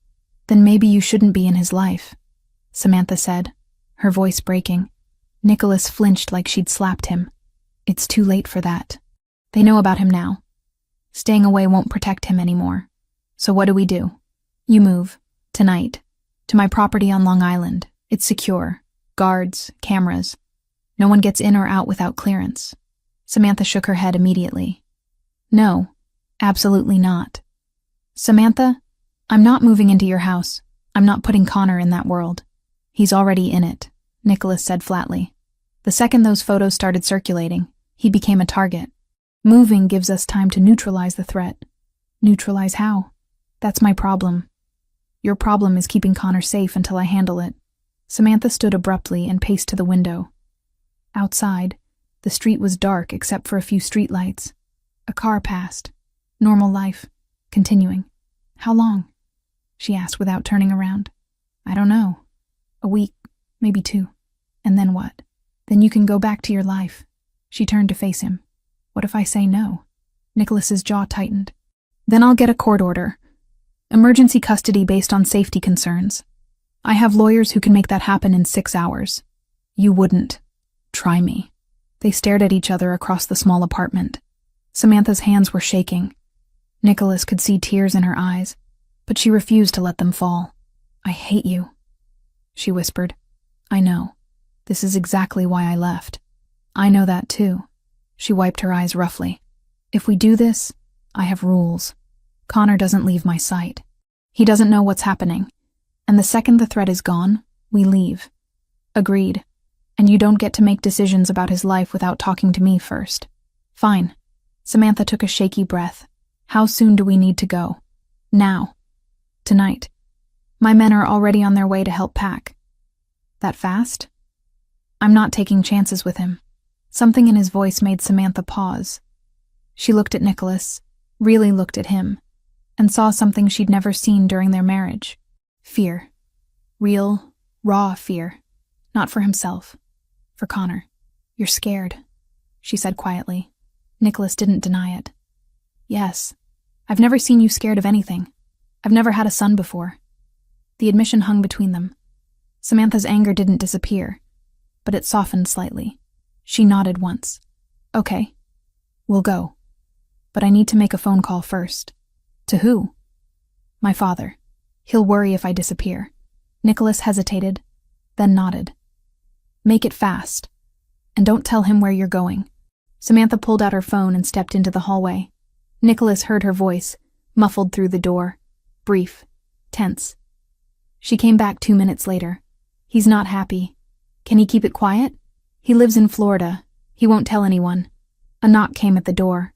Then maybe you shouldn't be in his life, Samantha said, her voice breaking. Nicholas flinched like she'd slapped him. It's too late for that. They know about him now. Staying away won't protect him anymore. So what do? You move, tonight, to my property on Long Island. It's secure. Guards, cameras. No one gets in or out without clearance. Samantha shook her head immediately. No, absolutely not. Samantha, I'm not moving into your house. I'm not putting Connor in that world. He's already in it, Nicholas said flatly. The second those photos started circulating, he became a target. Moving gives us time to neutralize the threat. Neutralize how? That's my problem. Your problem is keeping Connor safe until I handle it. Samantha stood abruptly and paced to the window. Outside, the street was dark except for a few streetlights. A car passed. Normal life. Continuing. How long? She asked without turning around. I don't know. A week, maybe 2. And then what? Then you can go back to your life. She turned to face him. What if I say no? Nicholas's jaw tightened. Then I'll get a court order. Emergency custody based on safety concerns. I have lawyers who can make that happen in 6 hours. You wouldn't. Try me. They stared at each other across the small apartment. Samantha's hands were shaking. Nicholas could see tears in her eyes, but she refused to let them fall. I hate you, she whispered. I know. This is exactly why I left. I know that too. She wiped her eyes roughly. If we do this, I have rules. Connor doesn't leave my sight. He doesn't know what's happening. And the second the threat is gone, we leave. Agreed. And you don't get to make decisions about his life without talking to me first. Fine. Samantha took a shaky breath. How soon do we need to go? Now. Tonight. My men are already on their way to help pack. That fast? I'm not taking chances with him. Something in his voice made Samantha pause. She looked at Nicholas, really looked at him, and saw something she'd never seen during their marriage. Fear. Real, raw fear. Not for himself. For Connor. You're scared, she said quietly. Nicholas didn't deny it. Yes. I've never seen you scared of anything. I've never had a son before. The admission hung between them. Samantha's anger didn't disappear, but it softened slightly. She nodded once. Okay. We'll go. But I need to make a phone call first. To who? My father. He'll worry if I disappear. Nicholas hesitated, then nodded. Make it fast. And don't tell him where you're going. Samantha pulled out her phone and stepped into the hallway. Nicholas heard her voice, muffled through the door. Brief. Tense. She came back 2 minutes later. He's not happy. Can he keep it quiet? He lives in Florida. He won't tell anyone. A knock came at the door.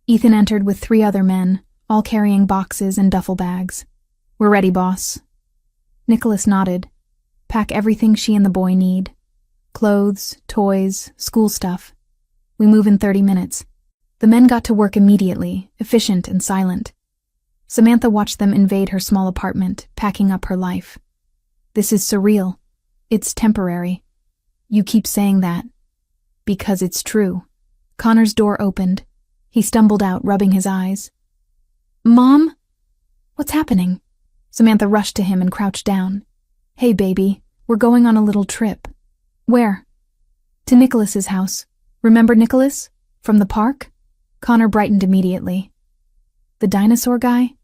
Ethan entered with 3 other men, all carrying boxes and duffel bags. We're ready, boss. Nicholas nodded. Pack everything she and the boy need. Clothes, toys, school stuff. We move in 30 minutes. The men got to work immediately, efficient and silent. Samantha watched them invade her small apartment, packing up her life. This is surreal. It's temporary. You keep saying that. Because it's true. Connor's door opened. He stumbled out, rubbing his eyes. Mom? What's happening? Samantha rushed to him and crouched down. Hey, baby, we're going on a little trip. Where? To Nicholas's house. Remember Nicholas? From the park? Connor brightened immediately. The dinosaur guy?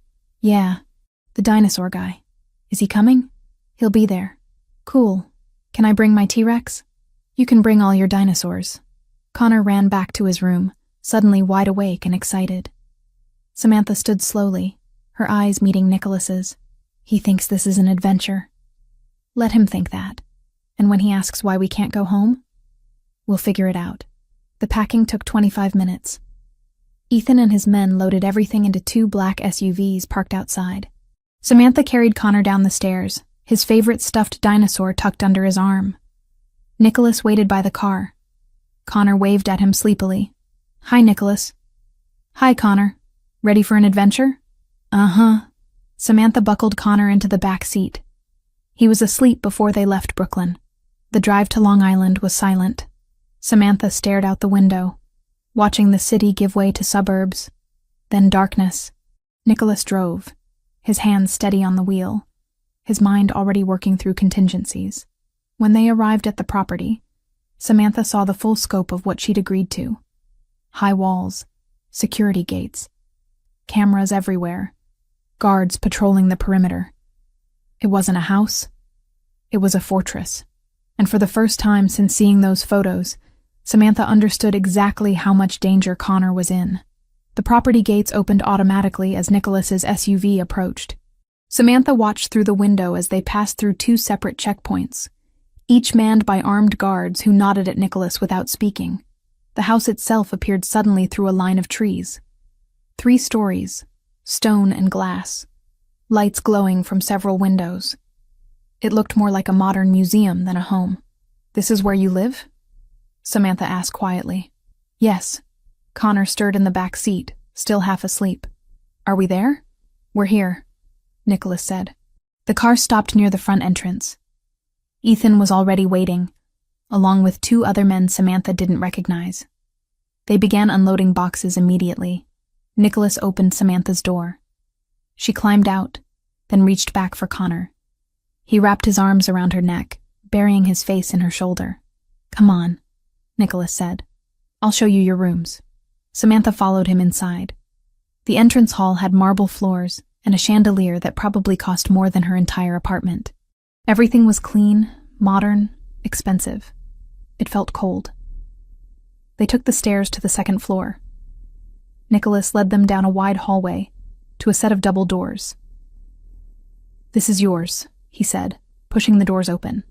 Yeah, the dinosaur guy. Is he coming? He'll be there. Cool. Can I bring my T-Rex? You can bring all your dinosaurs. Connor ran back to his room, suddenly wide awake and excited. Samantha stood slowly, her eyes meeting Nicholas's. He thinks this is an adventure. Let him think that. And when he asks why we can't go home, we'll figure it out. The packing took 25 minutes. Ethan and his men loaded everything into 2 black SUVs parked outside. Samantha carried Connor down the stairs, his favorite stuffed dinosaur tucked under his arm. Nicholas waited by the car. Connor waved at him sleepily. Hi, Nicholas. Hi, Connor. Ready for an adventure? Uh-huh. Samantha buckled Connor into the back seat. He was asleep before they left Brooklyn. The drive to Long Island was silent. Samantha stared out the window, watching the city give way to suburbs. Then darkness. Nicholas drove, his hands steady on the wheel, his mind already working through contingencies. When they arrived at the property, Samantha saw the full scope of what she'd agreed to. High walls, security gates, cameras everywhere, guards patrolling the perimeter. It wasn't a house. It was a fortress. And for the first time since seeing those photos, Samantha understood exactly how much danger Connor was in. The property gates opened automatically as Nicholas's SUV approached. Samantha watched through the window as they passed through 2 separate checkpoints, each manned by armed guards who nodded at Nicholas without speaking. The house itself appeared suddenly through a line of trees. 3 stories, stone and glass, lights glowing from several windows. It looked more like a modern museum than a home. This is where you live? Samantha asked quietly. Yes. Connor stirred in the back seat, still half asleep. Are we there? We're here, Nicholas said. The car stopped near the front entrance. Ethan was already waiting, along with 2 other men Samantha didn't recognize. They began unloading boxes immediately. Nicholas opened Samantha's door. She climbed out, then reached back for Connor. He wrapped his arms around her neck, burying his face in her shoulder. Come on, Nicholas said. I'll show you your rooms. Samantha followed him inside. The entrance hall had marble floors and a chandelier that probably cost more than her entire apartment. Everything was clean, modern, expensive. It felt cold. They took the stairs to the 2nd floor. Nicholas led them down a wide hallway to a set of double doors. This is yours, he said, pushing the doors open.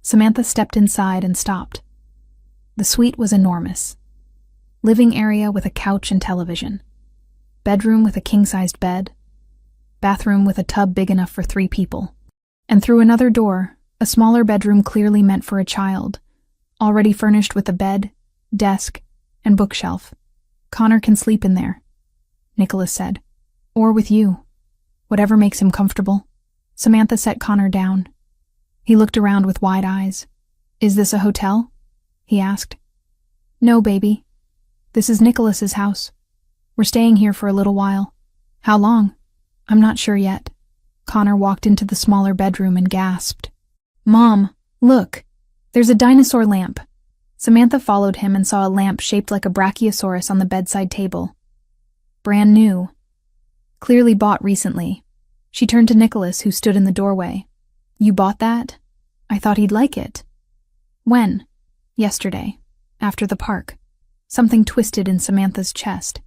Samantha stepped inside and stopped. The suite was enormous. Living area with a couch and television. Bedroom with a king-sized bed. Bathroom with a tub big enough for 3 people. And through another door, a smaller bedroom clearly meant for a child, already furnished with a bed, desk, and bookshelf. Connor can sleep in there, Nicholas said. Or with you. Whatever makes him comfortable. Samantha set Connor down. He looked around with wide eyes. Is this a hotel? He asked. No, baby. This is Nicholas's house. We're staying here for a little while. How long? I'm not sure yet. Connor walked into the smaller bedroom and gasped. Mom, look. There's a dinosaur lamp. Samantha followed him and saw a lamp shaped like a brachiosaurus on the bedside table. Brand new. Clearly bought recently. She turned to Nicholas, who stood in the doorway. You bought that? I thought he'd like it. When? Yesterday. After the park. Something twisted in Samantha's chest.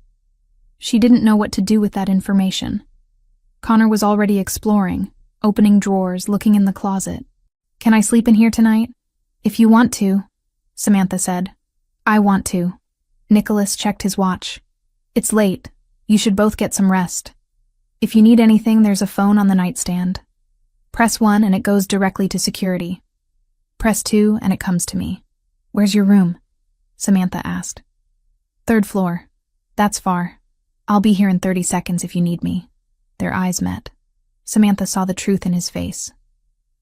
She didn't know what to do with that information. Connor was already exploring, opening drawers, looking in the closet. Can I sleep in here tonight? If you want to, Samantha said. I want to. Nicholas checked his watch. It's late. You should both get some rest. If you need anything, there's a phone on the nightstand. Press 1 and it goes directly to security. Press 2 and it comes to me. Where's your room? Samantha asked. 3rd floor. That's far. I'll be here in 30 seconds if you need me. Their eyes met. Samantha saw the truth in his face.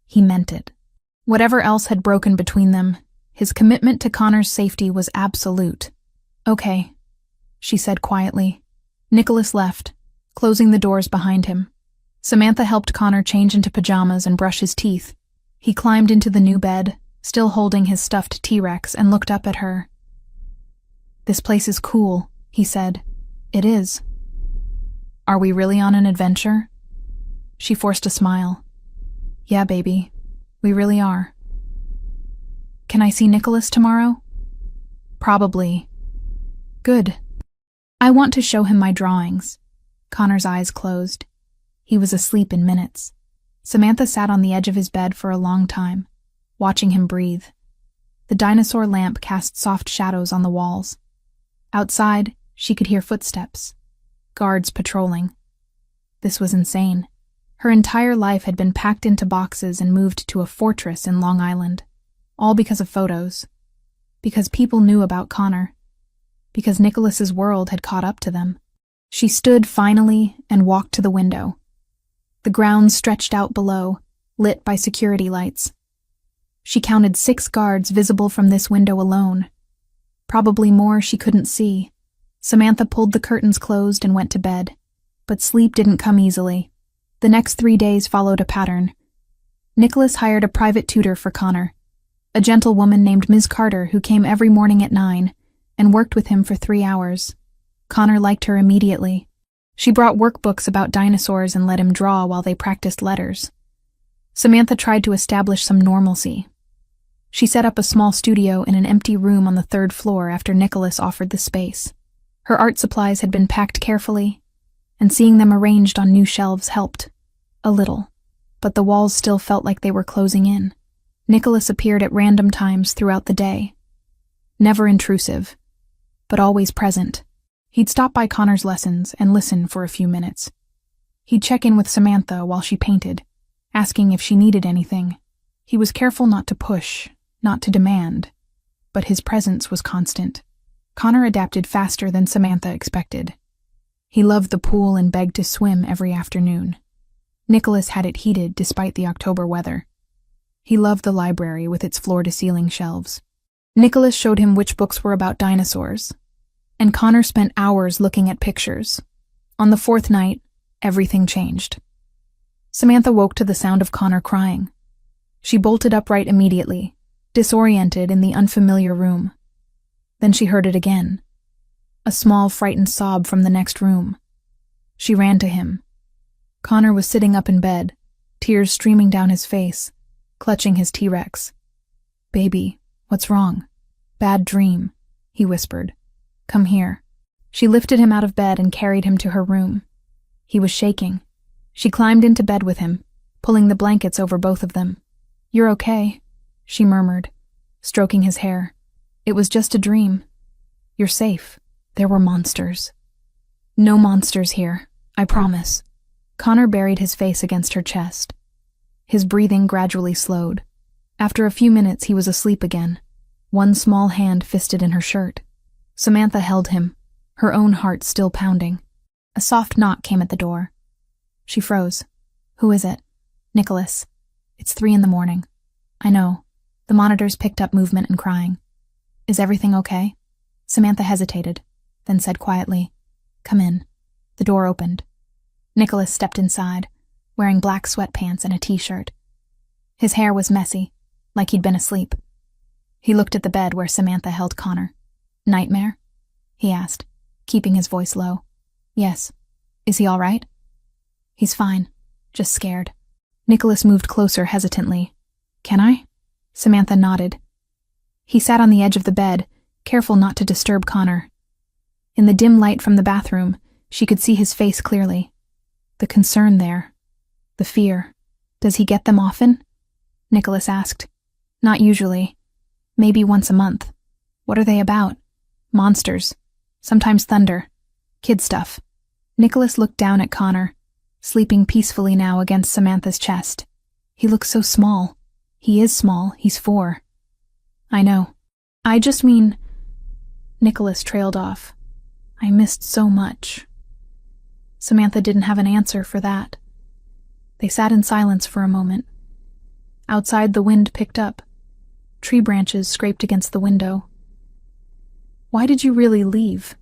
He meant it. Whatever else had broken between them, his commitment to Connor's safety was absolute. Okay, she said quietly. Nicholas left, closing the doors behind him. Samantha helped Connor change into pajamas and brush his teeth. He climbed into the new bed, still holding his stuffed T-Rex, and looked up at her. This place is cool, he said. It is. Are we really on an adventure? She forced a smile. Yeah, baby, we really are. Can I see Nicholas tomorrow? Probably. Good. I want to show him my drawings. Connor's eyes closed. He was asleep in minutes. Samantha sat on the edge of his bed for a long time, watching him breathe. The dinosaur lamp cast soft shadows on the walls. Outside, she could hear footsteps. Guards patrolling. This was insane. Her entire life had been packed into boxes and moved to a fortress in Long Island. All because of photos. Because people knew about Connor. Because Nicholas's world had caught up to them. She stood finally and walked to the window. The ground stretched out below, lit by security lights. She counted 6 guards visible from this window alone. Probably more she couldn't see. Samantha pulled the curtains closed and went to bed. But sleep didn't come easily. The next 3 days followed a pattern. Nicholas hired a private tutor for Connor, a gentlewoman named Ms. Carter who came every morning at 9 and worked with him for 3 hours. Connor liked her immediately. She brought workbooks about dinosaurs and let him draw while they practiced letters. Samantha tried to establish some normalcy. She set up a small studio in an empty room on the 3rd floor after Nicholas offered the space. Her art supplies had been packed carefully, and seeing them arranged on new shelves helped. A little. But the walls still felt like they were closing in. Nicholas appeared at random times throughout the day. Never intrusive, but always present. He'd stop by Connor's lessons and listen for a few minutes. He'd check in with Samantha while she painted, asking if she needed anything. He was careful not to push, not to demand, but his presence was constant. Connor adapted faster than Samantha expected. He loved the pool and begged to swim every afternoon. Nicholas had it heated despite the October weather. He loved the library with its floor-to-ceiling shelves. Nicholas showed him which books were about dinosaurs, and Connor spent hours looking at pictures. On the 4th night, everything changed. Samantha woke to the sound of Connor crying. She bolted upright immediately, disoriented in the unfamiliar room. Then she heard it again. A small, frightened sob from the next room. She ran to him. Connor was sitting up in bed, tears streaming down his face, clutching his T-Rex. Baby, what's wrong? Bad dream, he whispered. Come here. She lifted him out of bed and carried him to her room. He was shaking. She climbed into bed with him, pulling the blankets over both of them. You're okay, she murmured, stroking his hair. It was just a dream. You're safe. There were monsters. No monsters here, I promise. Connor buried his face against her chest. His breathing gradually slowed. After a few minutes, he was asleep again, one small hand fisted in her shirt. Samantha held him, her own heart still pounding. A soft knock came at the door. She froze. Who is it? Nicholas. It's 3 a.m. I know. The monitors picked up movement and crying. Is everything okay? Samantha hesitated, then said quietly, Come in. The door opened. Nicholas stepped inside, wearing black sweatpants and a t-shirt. His hair was messy, like he'd been asleep. He looked at the bed where Samantha held Connor. Nightmare? He asked, keeping his voice low. Yes. Is he all right? He's fine, just scared. Nicholas moved closer hesitantly. Can I? Samantha nodded. He sat on the edge of the bed, careful not to disturb Connor. In the dim light from the bathroom, she could see his face clearly. The concern there. The fear. Does he get them often? Nicholas asked. Not usually. Maybe once a month. What are they about? Monsters. Sometimes thunder. Kid stuff. Nicholas looked down at Connor, sleeping peacefully now against Samantha's chest. He looks so small. He is small. He's 4. I know. I just mean... Nicholas trailed off. I missed so much. Samantha didn't have an answer for that. They sat in silence for a moment. Outside, the wind picked up. Tree branches scraped against the window. Why did you really leave?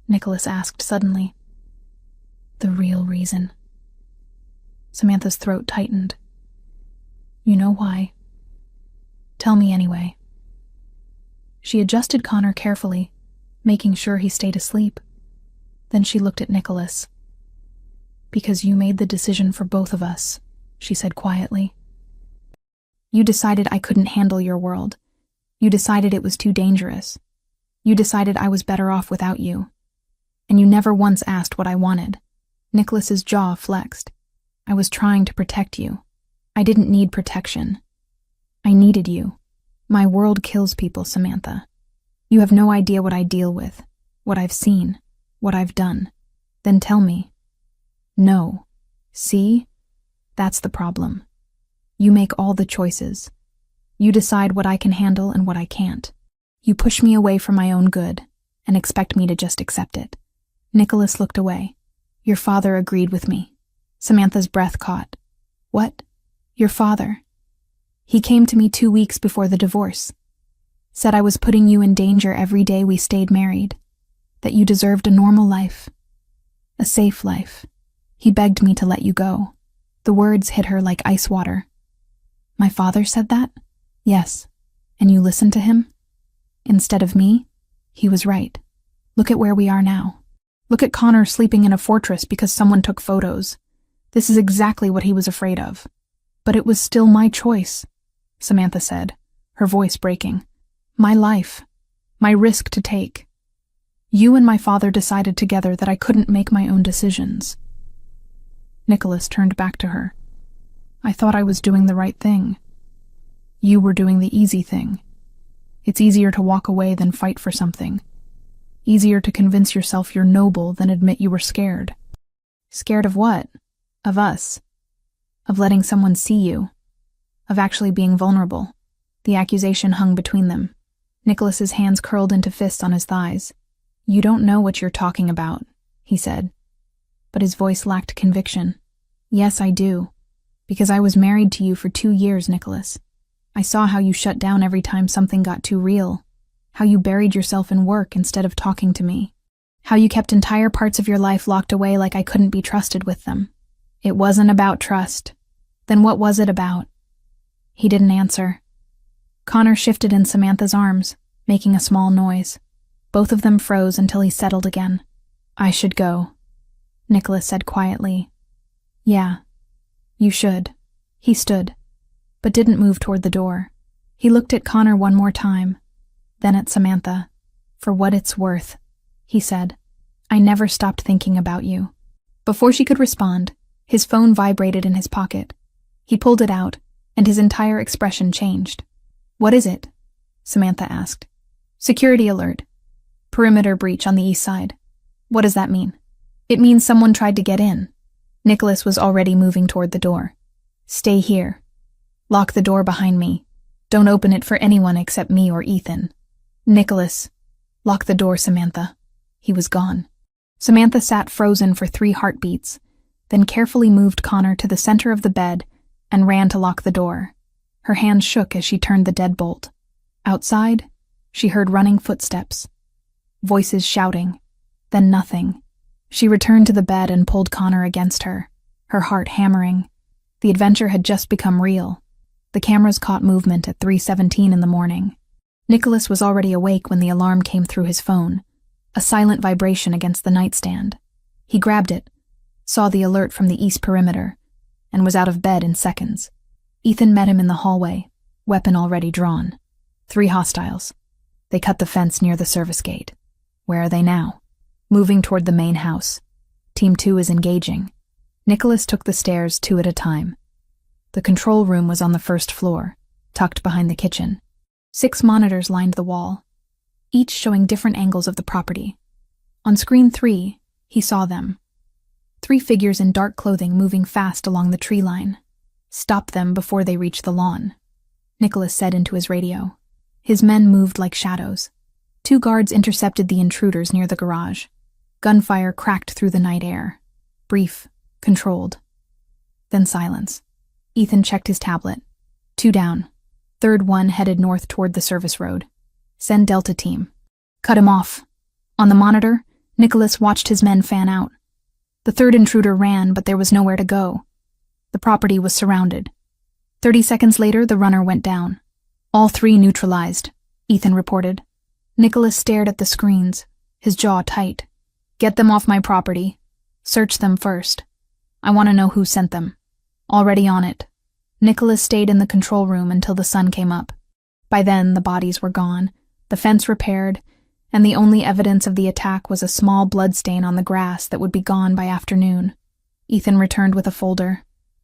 Nicholas asked suddenly. The real reason. Samantha's throat tightened. You know why. Tell me anyway. She adjusted Connor carefully, making sure he stayed asleep. Then she looked at Nicholas. Because you made the decision for both of us, she said quietly. You decided I couldn't handle your world. You decided it was too dangerous. You decided I was better off without you. And you never once asked what I wanted. Nicholas's jaw flexed. I was trying to protect you. I didn't need protection. I needed you. My world kills people, Samantha. You have no idea what I deal with, what I've seen, what I've done. Then tell me. No. See? That's the problem. You make all the choices. You decide what I can handle and what I can't. You push me away from my own good and expect me to just accept it. Nicholas looked away. Your father agreed with me. Samantha's breath caught. What? Your father? He came to me 2 weeks before the divorce. Said I was putting you in danger every day we stayed married. That you deserved a normal life. A safe life. He begged me to let you go. The words hit her like ice water. My father said that? Yes. And you listened to him? Instead of me? He was right. Look at where we are now. Look at Connor sleeping in a fortress because someone took photos. This is exactly what he was afraid of. But it was still my choice, Samantha said, her voice breaking. My life. My risk to take. You and my father decided together that I couldn't make my own decisions. Nicholas turned back to her. I thought I was doing the right thing. You were doing the easy thing. It's easier to walk away than fight for something. Easier to convince yourself you're noble than admit you were scared. Scared of what? Of us. Of letting someone see you. Of actually being vulnerable. The accusation hung between them. Nicholas's hands curled into fists on his thighs. You don't know what you're talking about, he said. But his voice lacked conviction. Yes, I do. Because I was married to you for 2 years, Nicholas. I saw how you shut down every time something got too real. How you buried yourself in work instead of talking to me. How you kept entire parts of your life locked away like I couldn't be trusted with them. It wasn't about trust. Then what was it about? He didn't answer. Connor shifted in Samantha's arms, making a small noise. Both of them froze until he settled again. I should go, Nicholas said quietly. Yeah, you should. He stood, but didn't move toward the door. He looked at Connor one more time, then at Samantha. For what it's worth, he said. I never stopped thinking about you. Before she could respond, his phone vibrated in his pocket. He pulled it out, and his entire expression changed. What is it? Samantha asked. Security alert. Perimeter breach on the east side. What does that mean? It means someone tried to get in. Nicholas was already moving toward the door. Stay here. Lock the door behind me. Don't open it for anyone except me or Ethan. Nicholas. Lock the door, Samantha. He was gone. Samantha sat frozen for 3 heartbeats, then carefully moved Connor to the center of the bed and ran to lock the door. Her hands shook as she turned the deadbolt. Outside, she heard running footsteps. Voices shouting. Then nothing. She returned to the bed and pulled Connor against her, her heart hammering. The adventure had just become real. The cameras caught movement at 3:17 in the morning. Nicholas was already awake when the alarm came through his phone, a silent vibration against the nightstand. He grabbed it, saw the alert from the east perimeter, and was out of bed in seconds. Ethan met him in the hallway, weapon already drawn. 3 hostiles. They cut the fence near the service gate. Where are they now? Moving toward the main house. Team 2 is engaging. Nicholas took the stairs 2 at a time. The control room was on the first floor, tucked behind the kitchen. 6 monitors lined the wall, each showing different angles of the property. On screen 3, he saw them. 3 figures in dark clothing moving fast along the tree line. Stop them before they reach the lawn, Nicholas said into his radio. His men moved like shadows. 2 guards intercepted the intruders near the garage. Gunfire cracked through the night air. Brief, controlled. Then silence. Ethan checked his tablet. 2 down. Third one headed north toward the service road. Send Delta team. Cut him off. On the monitor, Nicholas watched his men fan out. The 3rd intruder ran, but there was nowhere to go. The property was surrounded. 30 seconds later, the runner went down. All 3 neutralized, Ethan reported. Nicholas stared at the screens, his jaw tight. Get them off my property. Search them first. I want to know who sent them. Already on it. Nicholas stayed in the control room until the sun came up. By then, the bodies were gone, the fence repaired, and the only evidence of the attack was a small bloodstain on the grass that would be gone by afternoon. Ethan returned with a folder.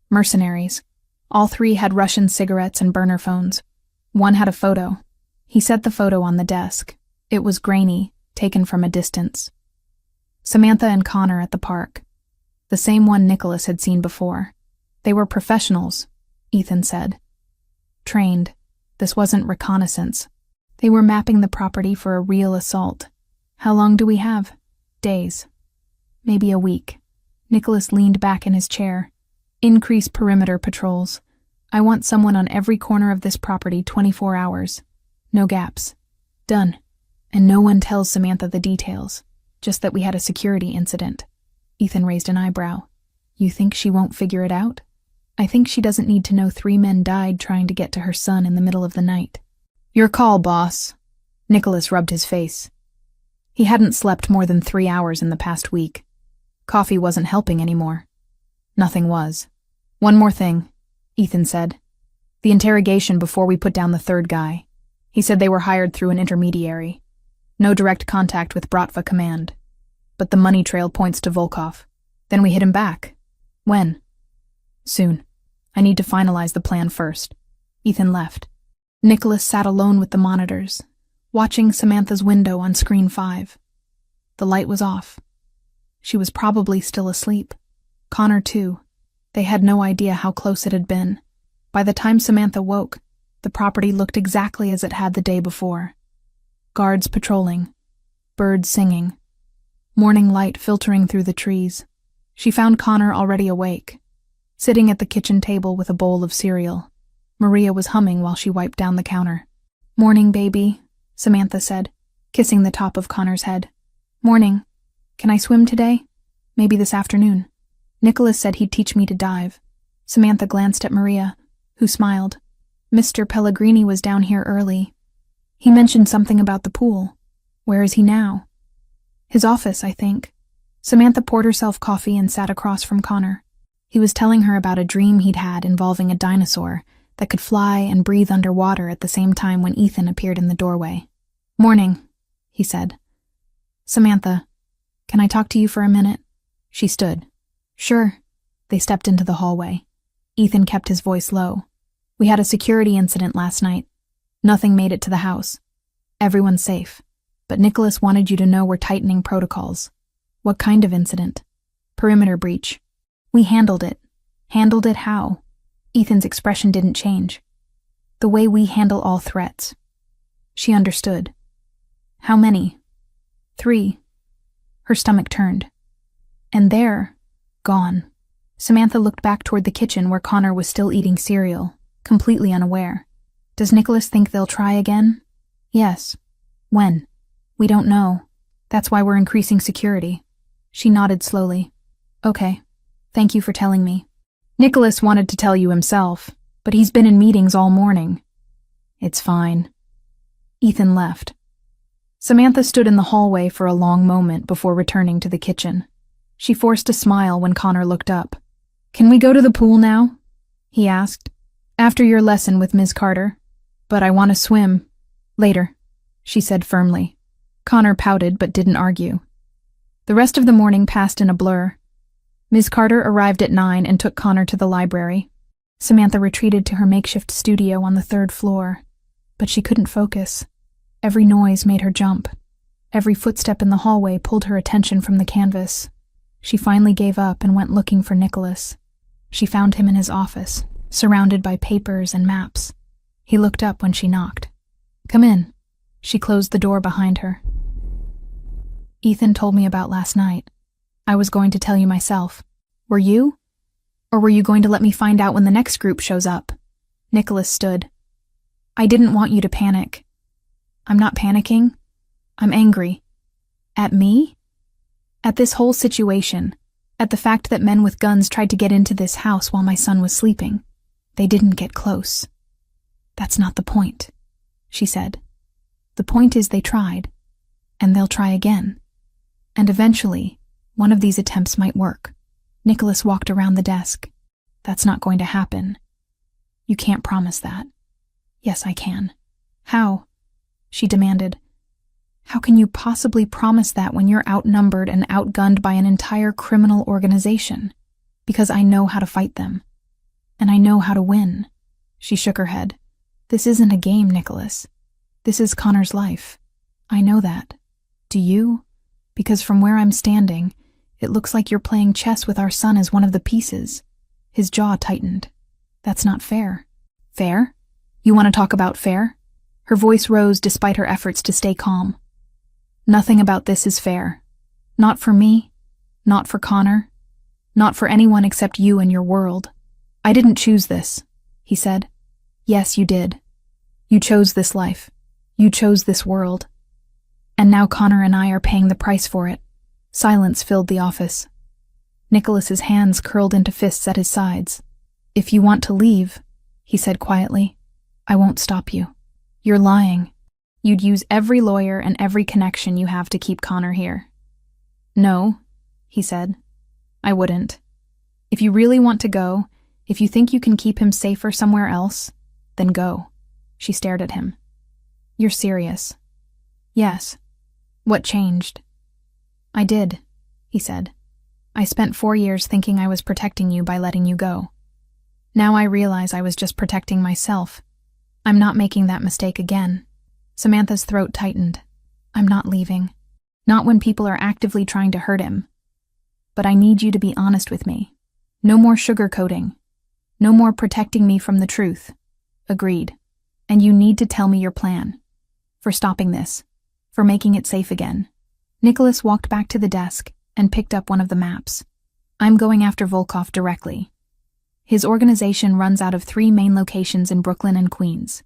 Mercenaries. All 3 had Russian cigarettes and burner phones. One had a photo. He set the photo on the desk. It was grainy, taken from a distance. Samantha and Connor at the park. The same one Nicholas had seen before. They were professionals, Ethan said. Trained. This wasn't reconnaissance. They were mapping the property for a real assault. How long do we have? Days. Maybe a week. Nicholas leaned back in his chair. Increase perimeter patrols. I want someone on every corner of this property 24 hours. No gaps. Done. And no one tells Samantha the details, just that we had a security incident. Ethan raised an eyebrow. You think she won't figure it out? I think she doesn't need to know 3 men died trying to get to her son in the middle of the night. Your call, boss. Nicholas rubbed his face. He hadn't slept more than 3 hours in the past week. Coffee wasn't helping anymore. Nothing was. One more thing, Ethan said. The interrogation before we put down the 3rd guy. He said they were hired through an intermediary. No direct contact with Bratva command. But the money trail points to Volkov. Then we hit him back. When? Soon. I need to finalize the plan first. Ethan left. Nicholas sat alone with the monitors, watching Samantha's window on screen 5. The light was off. She was probably still asleep. Connor, too. They had no idea how close it had been. By the time Samantha woke, the property looked exactly as it had the day before. Guards patrolling. Birds singing. Morning light filtering through the trees. She found Connor already awake, sitting at the kitchen table with a bowl of cereal. Maria was humming while she wiped down the counter. Morning, baby, Samantha said, kissing the top of Connor's head. Morning. Can I swim today? Maybe this afternoon. Nicholas said he'd teach me to dive. Samantha glanced at Maria, who smiled. Mr. Pellegrini was down here early. He mentioned something about the pool. Where is he now? His office, I think. Samantha poured herself coffee and sat across from Connor. He was telling her about a dream he'd had involving a dinosaur that could fly and breathe underwater at the same time when Ethan appeared in the doorway. Morning, he said. Samantha, can I talk to you for a minute? She stood. Sure. They stepped into the hallway. Ethan kept his voice low. We had a security incident last night. Nothing made it to the house. Everyone's safe. But Nicholas wanted you to know we're tightening protocols. What kind of incident? Perimeter breach. We handled it. Handled it how? Ethan's expression didn't change. The way we handle all threats. She understood. How many? 3. Her stomach turned. And there, gone. Samantha looked back toward the kitchen where Connor was still eating cereal, completely unaware. Does Nicholas think they'll try again? Yes. When? We don't know. That's why we're increasing security. She nodded slowly. Okay. Thank you for telling me. Nicholas wanted to tell you himself, but he's been in meetings all morning. It's fine. Ethan left. Samantha stood in the hallway for a long moment before returning to the kitchen. She forced a smile when Connor looked up. Can we go to the pool now? He asked. After your lesson with Ms. Carter. But I want to swim. Later, she said firmly. Connor pouted but didn't argue. The rest of the morning passed in a blur. Ms. Carter arrived at 9 and took Connor to the library. Samantha retreated to her makeshift studio on the 3rd floor. But she couldn't focus. Every noise made her jump. Every footstep in the hallway pulled her attention from the canvas. She finally gave up and went looking for Nicholas. She found him in his office, surrounded by papers and maps. He looked up when she knocked. Come in. She closed the door behind her. Ethan told me about last night. I was going to tell you myself. Were you? Or were you going to let me find out when the next group shows up? Nicholas stood. I didn't want you to panic. I'm not panicking. I'm angry. At me? At this whole situation. At the fact that men with guns tried to get into this house while my son was sleeping. They didn't get close. That's not the point, she said. The point is they tried. And they'll try again. And eventually, one of these attempts might work. Nicholas walked around the desk. That's not going to happen. You can't promise that. Yes, I can. How? She demanded. How can you possibly promise that when you're outnumbered and outgunned by an entire criminal organization? Because I know how to fight them. And I know how to win. She shook her head. This isn't a game, Nicholas. This is Connor's life. I know that. Do you? Because from where I'm standing, it looks like you're playing chess with our son as one of the pieces. His jaw tightened. That's not fair. Fair? You want to talk about fair? Her voice rose despite her efforts to stay calm. Nothing about this is fair. Not for me. Not for Connor. Not for anyone except you and your world. I didn't choose this, he said. Yes, you did. You chose this life. You chose this world. And now Connor and I are paying the price for it. Silence filled the office. Nicholas's hands curled into fists at his sides. If you want to leave, he said quietly, I won't stop you. You're lying. You'd use every lawyer and every connection you have to keep Connor here. No, he said. I wouldn't. If you really want to go, if you think you can keep him safer somewhere else, then go. She stared at him. You're serious. Yes. What changed? I did, he said. I spent 4 years thinking I was protecting you by letting you go. Now I realize I was just protecting myself. I'm not making that mistake again. Samantha's throat tightened. I'm not leaving. Not when people are actively trying to hurt him. But I need you to be honest with me. No more sugarcoating. No more protecting me from the truth. Agreed. And you need to tell me your plan. For stopping this. For making it safe again. Nicholas walked back to the desk and picked up one of the maps. I'm going after Volkov directly. His organization runs out of 3 main locations in Brooklyn and Queens.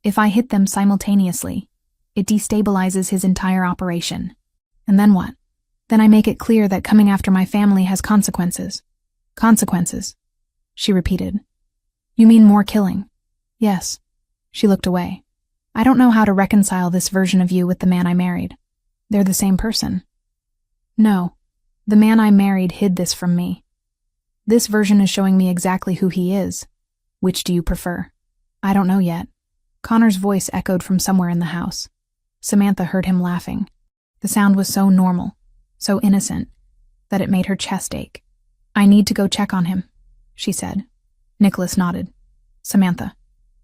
If I hit them simultaneously, it destabilizes his entire operation. And then what? Then I make it clear that coming after my family has consequences. Consequences, she repeated. You mean more killing? Yes. She looked away. I don't know how to reconcile this version of you with the man I married. They're the same person. No, the man I married hid this from me. This version is showing me exactly who he is. Which do you prefer? I don't know yet. Connor's voice echoed from somewhere in the house. Samantha heard him laughing. The sound was so normal, so innocent, that it made her chest ache. I need to go check on him, she said. Nicholas nodded. Samantha.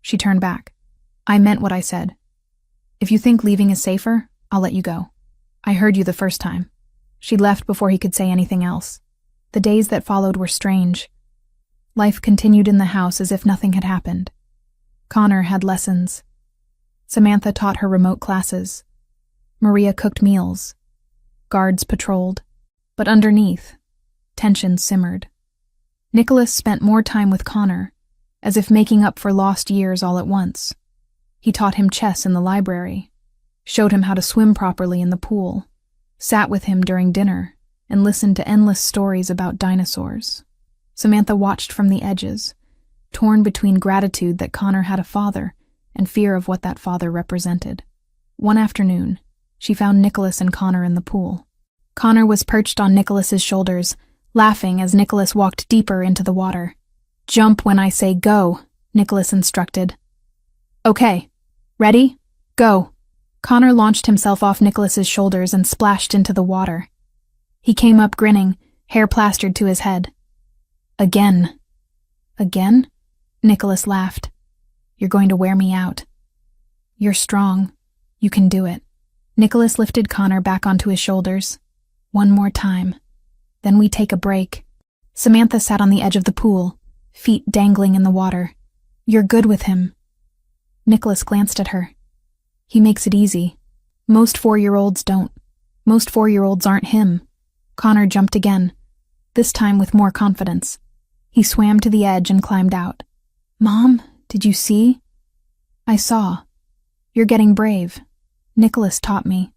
She turned back. I meant what I said. If you think leaving is safer, I'll let you go. I heard you the first time." She left before he could say anything else. The days that followed were strange. Life continued in the house as if nothing had happened. Connor had lessons. Samantha taught her remote classes. Maria cooked meals. Guards patrolled. But underneath, tension simmered. Nicholas spent more time with Connor, as if making up for lost years all at once. He taught him chess in the library, showed him how to swim properly in the pool, sat with him during dinner, and listened to endless stories about dinosaurs. Samantha watched from the edges, torn between gratitude that Connor had a father and fear of what that father represented. One afternoon, she found Nicholas and Connor in the pool. Connor was perched on Nicholas's shoulders, laughing as Nicholas walked deeper into the water. "Jump when I say go," Nicholas instructed. "Okay. Ready? Go." Connor launched himself off Nicholas's shoulders and splashed into the water. He came up grinning, hair plastered to his head. "Again." "Again?" Nicholas laughed. "You're going to wear me out." "You're strong. You can do it." Nicholas lifted Connor back onto his shoulders. "One more time. Then we take a break." Samantha sat on the edge of the pool, feet dangling in the water. "You're good with him." Nicholas glanced at her. "He makes it easy. Most 4-year-olds don't. Most 4-year-olds aren't him." Connor jumped again, this time with more confidence. He swam to the edge and climbed out. "Mom, did you see?" "I saw. You're getting brave. Nicholas taught me."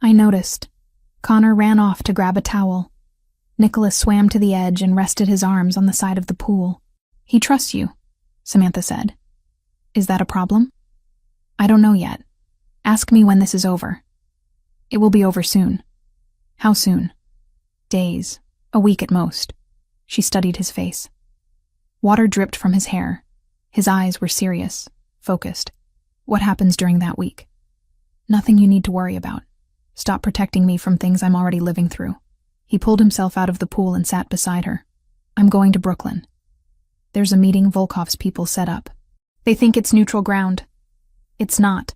"I noticed." Connor ran off to grab a towel. Nicholas swam to the edge and rested his arms on the side of the pool. "He trusts you," Samantha said. "Is that a problem?" "I don't know yet. Ask me when this is over." "It will be over soon." "How soon?" "Days. A week at most." She studied his face. Water dripped from his hair. His eyes were serious, focused. "What happens during that week?" "Nothing you need to worry about. Stop protecting me from things I'm already living through." He pulled himself out of the pool and sat beside her. "I'm going to Brooklyn. There's a meeting Volkov's people set up. They think it's neutral ground. It's not.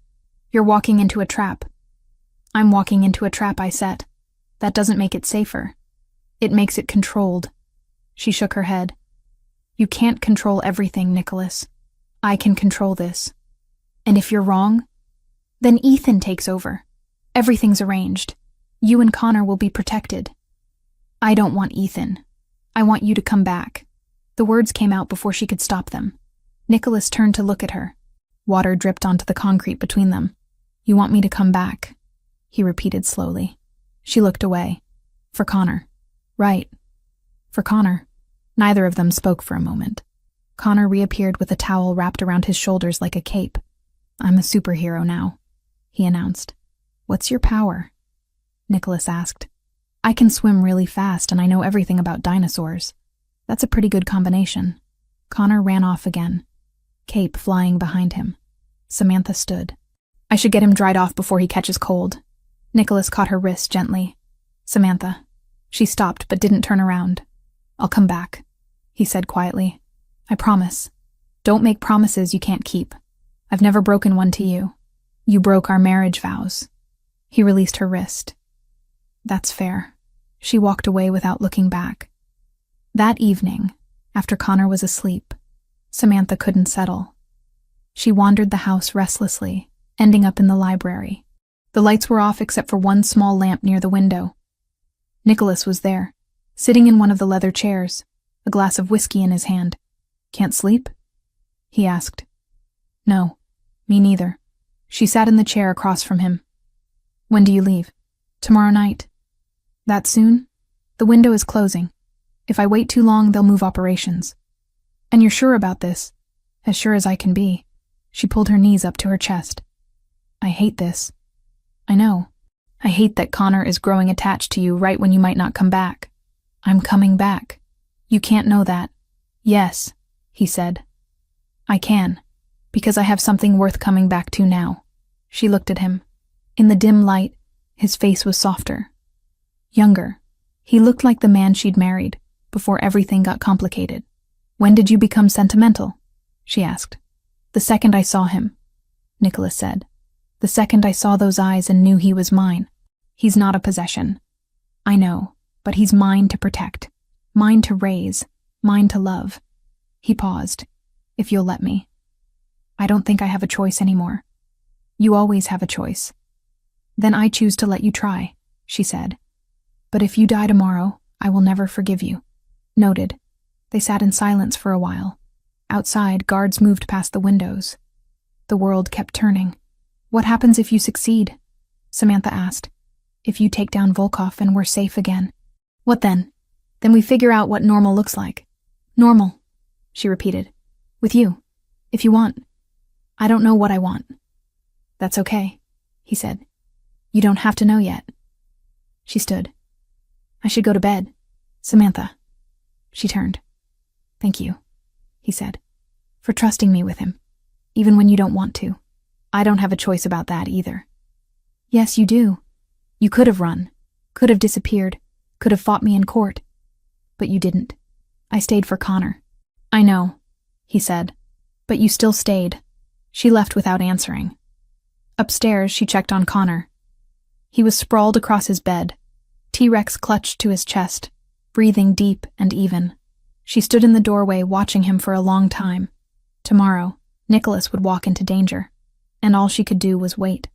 You're walking into a trap." "I'm walking into a trap I set. That doesn't make it safer. It makes it controlled." She shook her head. "You can't control everything, Nicholas. I can control this. And if you're wrong, then Ethan takes over. Everything's arranged. You and Connor will be protected." "I don't want Ethan. I want you to come back." The words came out before she could stop them. Nicholas turned to look at her. Water dripped onto the concrete between them. "You want me to come back?" he repeated slowly. She looked away. "For Connor." "Right. For Connor." Neither of them spoke for a moment. Connor reappeared with a towel wrapped around his shoulders like a cape. "I'm a superhero now," he announced. "What's your power?" Nicholas asked. "I can swim really fast and I know everything about dinosaurs. That's a pretty good combination." Connor ran off again, cape flying behind him. Samantha stood. "I should get him dried off before he catches cold." Nicholas caught her wrist gently. "Samantha." She stopped but didn't turn around. "I'll come back," he said quietly. "I promise. Don't make promises you can't keep. I've never broken one to you. You broke our marriage vows." He released her wrist. "That's fair." She walked away without looking back. That evening, after Connor was asleep, Samantha couldn't settle. She wandered the house restlessly, ending up in the library. The lights were off except for one small lamp near the window. Nicholas was there, sitting in one of the leather chairs, a glass of whiskey in his hand. "Can't sleep?" he asked. "No, me neither." She sat in the chair across from him. "When do you leave?" "Tomorrow night." "That soon?" "The window is closing. If I wait too long, they'll move operations." "And you're sure about this?" "As sure as I can be." She pulled her knees up to her chest. "I hate this." "I know. I hate that Connor is growing attached to you right when you might not come back." "I'm coming back." "You can't know that." "Yes," he said. "I can, because I have something worth coming back to now." She looked at him. In the dim light, his face was softer. Younger. He looked like the man she'd married, before everything got complicated. "When did you become sentimental?" she asked. "The second I saw him," Nicholas said. The second I saw those eyes and knew he was mine. He's not a possession. I know, but he's mine to protect, mine to raise, mine to love. He paused. If you'll let me. I don't think I have a choice anymore. You always have a choice. Then I choose to let you try, she said. But if you die tomorrow, I will never forgive you. Noted. They sat in silence for a while. Outside, guards moved past the windows. The world kept turning. What happens if you succeed? Samantha asked. If you take down Volkov and we're safe again. What then? Then we figure out what normal looks like. Normal, she repeated. With you. If you want. I don't know what I want. That's okay, he said. You don't have to know yet. She stood. I should go to bed. Samantha. She turned. Thank you, he said, for trusting me with him, even when you don't want to. I don't have a choice about that either. Yes, you do. You could have run, could have disappeared, could have fought me in court. But you didn't. I stayed for Connor. I know, he said, but you still stayed. She left without answering. Upstairs, she checked on Connor. He was sprawled across his bed, T-Rex clutched to his chest, breathing deep and even. She stood in the doorway watching him for a long time. Tomorrow, Nicholas would walk into danger, and all she could do was wait.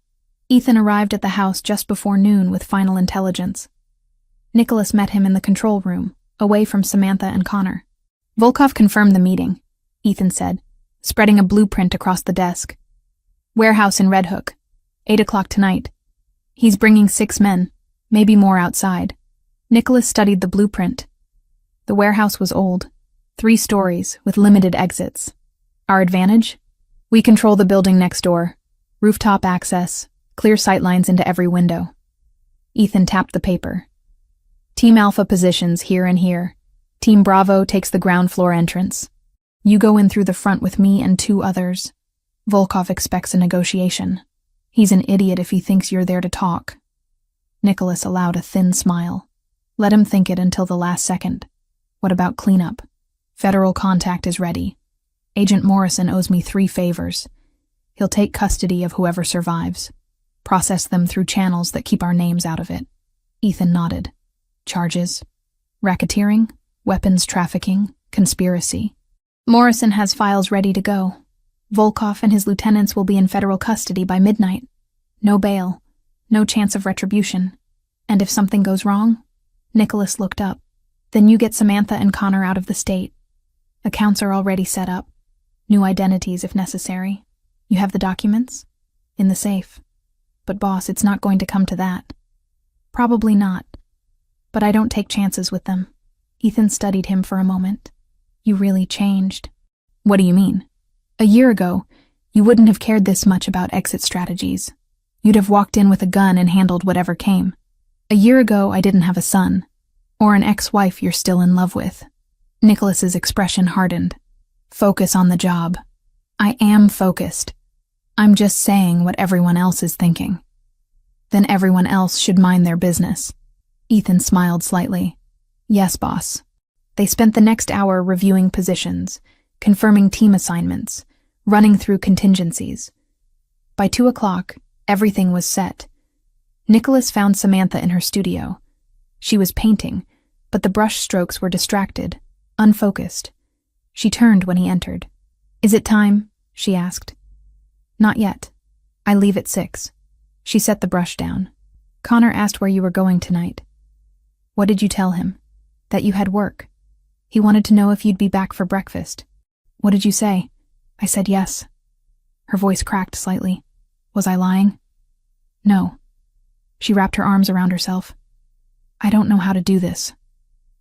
Ethan arrived at the house just before noon with final intelligence. Nicholas met him in the control room, away from Samantha and Connor. Volkov confirmed the meeting, Ethan said, spreading a blueprint across the desk. Warehouse in Red Hook, 8 o'clock tonight. He's bringing 6 men, maybe more outside. Nicholas studied the blueprint. The warehouse was old, 3 stories with limited exits. Our advantage? We control the building next door, rooftop access, clear sightlines into every window. Ethan tapped the paper. Team Alpha positions here and here. Team Bravo takes the ground floor entrance. You go in through the front with me and 2 others. Volkov expects a negotiation. He's an idiot if he thinks you're there to talk. Nicholas allowed a thin smile. Let him think it until the last second. What about cleanup? Federal contact is ready. Agent Morrison owes me 3 favors. He'll take custody of whoever survives. Process them through channels that keep our names out of it. Ethan nodded. Charges? Racketeering? Weapons trafficking? Conspiracy? Morrison has files ready to go. Volkov and his lieutenants will be in federal custody by midnight. No bail. No chance of retribution. And if something goes wrong? Nicholas looked up. Then you get Samantha and Connor out of the state. Accounts are already set up. New identities if necessary. You have the documents? In the safe. But boss, it's not going to come to that. Probably not. But I don't take chances with them. Ethan studied him for a moment. You really changed. What do you mean? A year ago, you wouldn't have cared this much about exit strategies. You'd have walked in with a gun and handled whatever came. A year ago, I didn't have a son. Or an ex-wife you're still in love with. Nicholas's expression hardened. Focus on the job. I am focused. I'm just saying what everyone else is thinking. Then everyone else should mind their business. Ethan smiled slightly. Yes, boss. They spent the next hour reviewing positions, confirming team assignments, running through contingencies. By 2 o'clock, everything was set. Nicholas found Samantha in her studio. She was painting, but the brush strokes were distracted, unfocused. She turned when he entered. Is it time? She asked. Not yet. I leave at 6. She set the brush down. Connor asked where you were going tonight. What did you tell him? That you had work. He wanted to know if you'd be back for breakfast. What did you say? I said yes. Her voice cracked slightly. Was I lying? No. She wrapped her arms around herself. I don't know how to do this.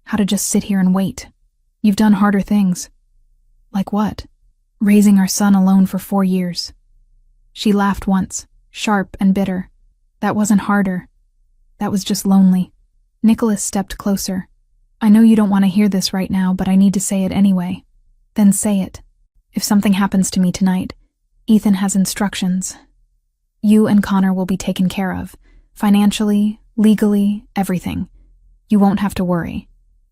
How to just sit here and wait. You've done harder things. Like what? Raising our son alone for 4 years. She laughed once, sharp and bitter. That wasn't harder. That was just lonely. Nicholas stepped closer. I know you don't want to hear this right now, but I need to say it anyway. Then say it. If something happens to me tonight, Ethan has instructions. You and Connor will be taken care of. Financially, legally, everything. You won't have to worry.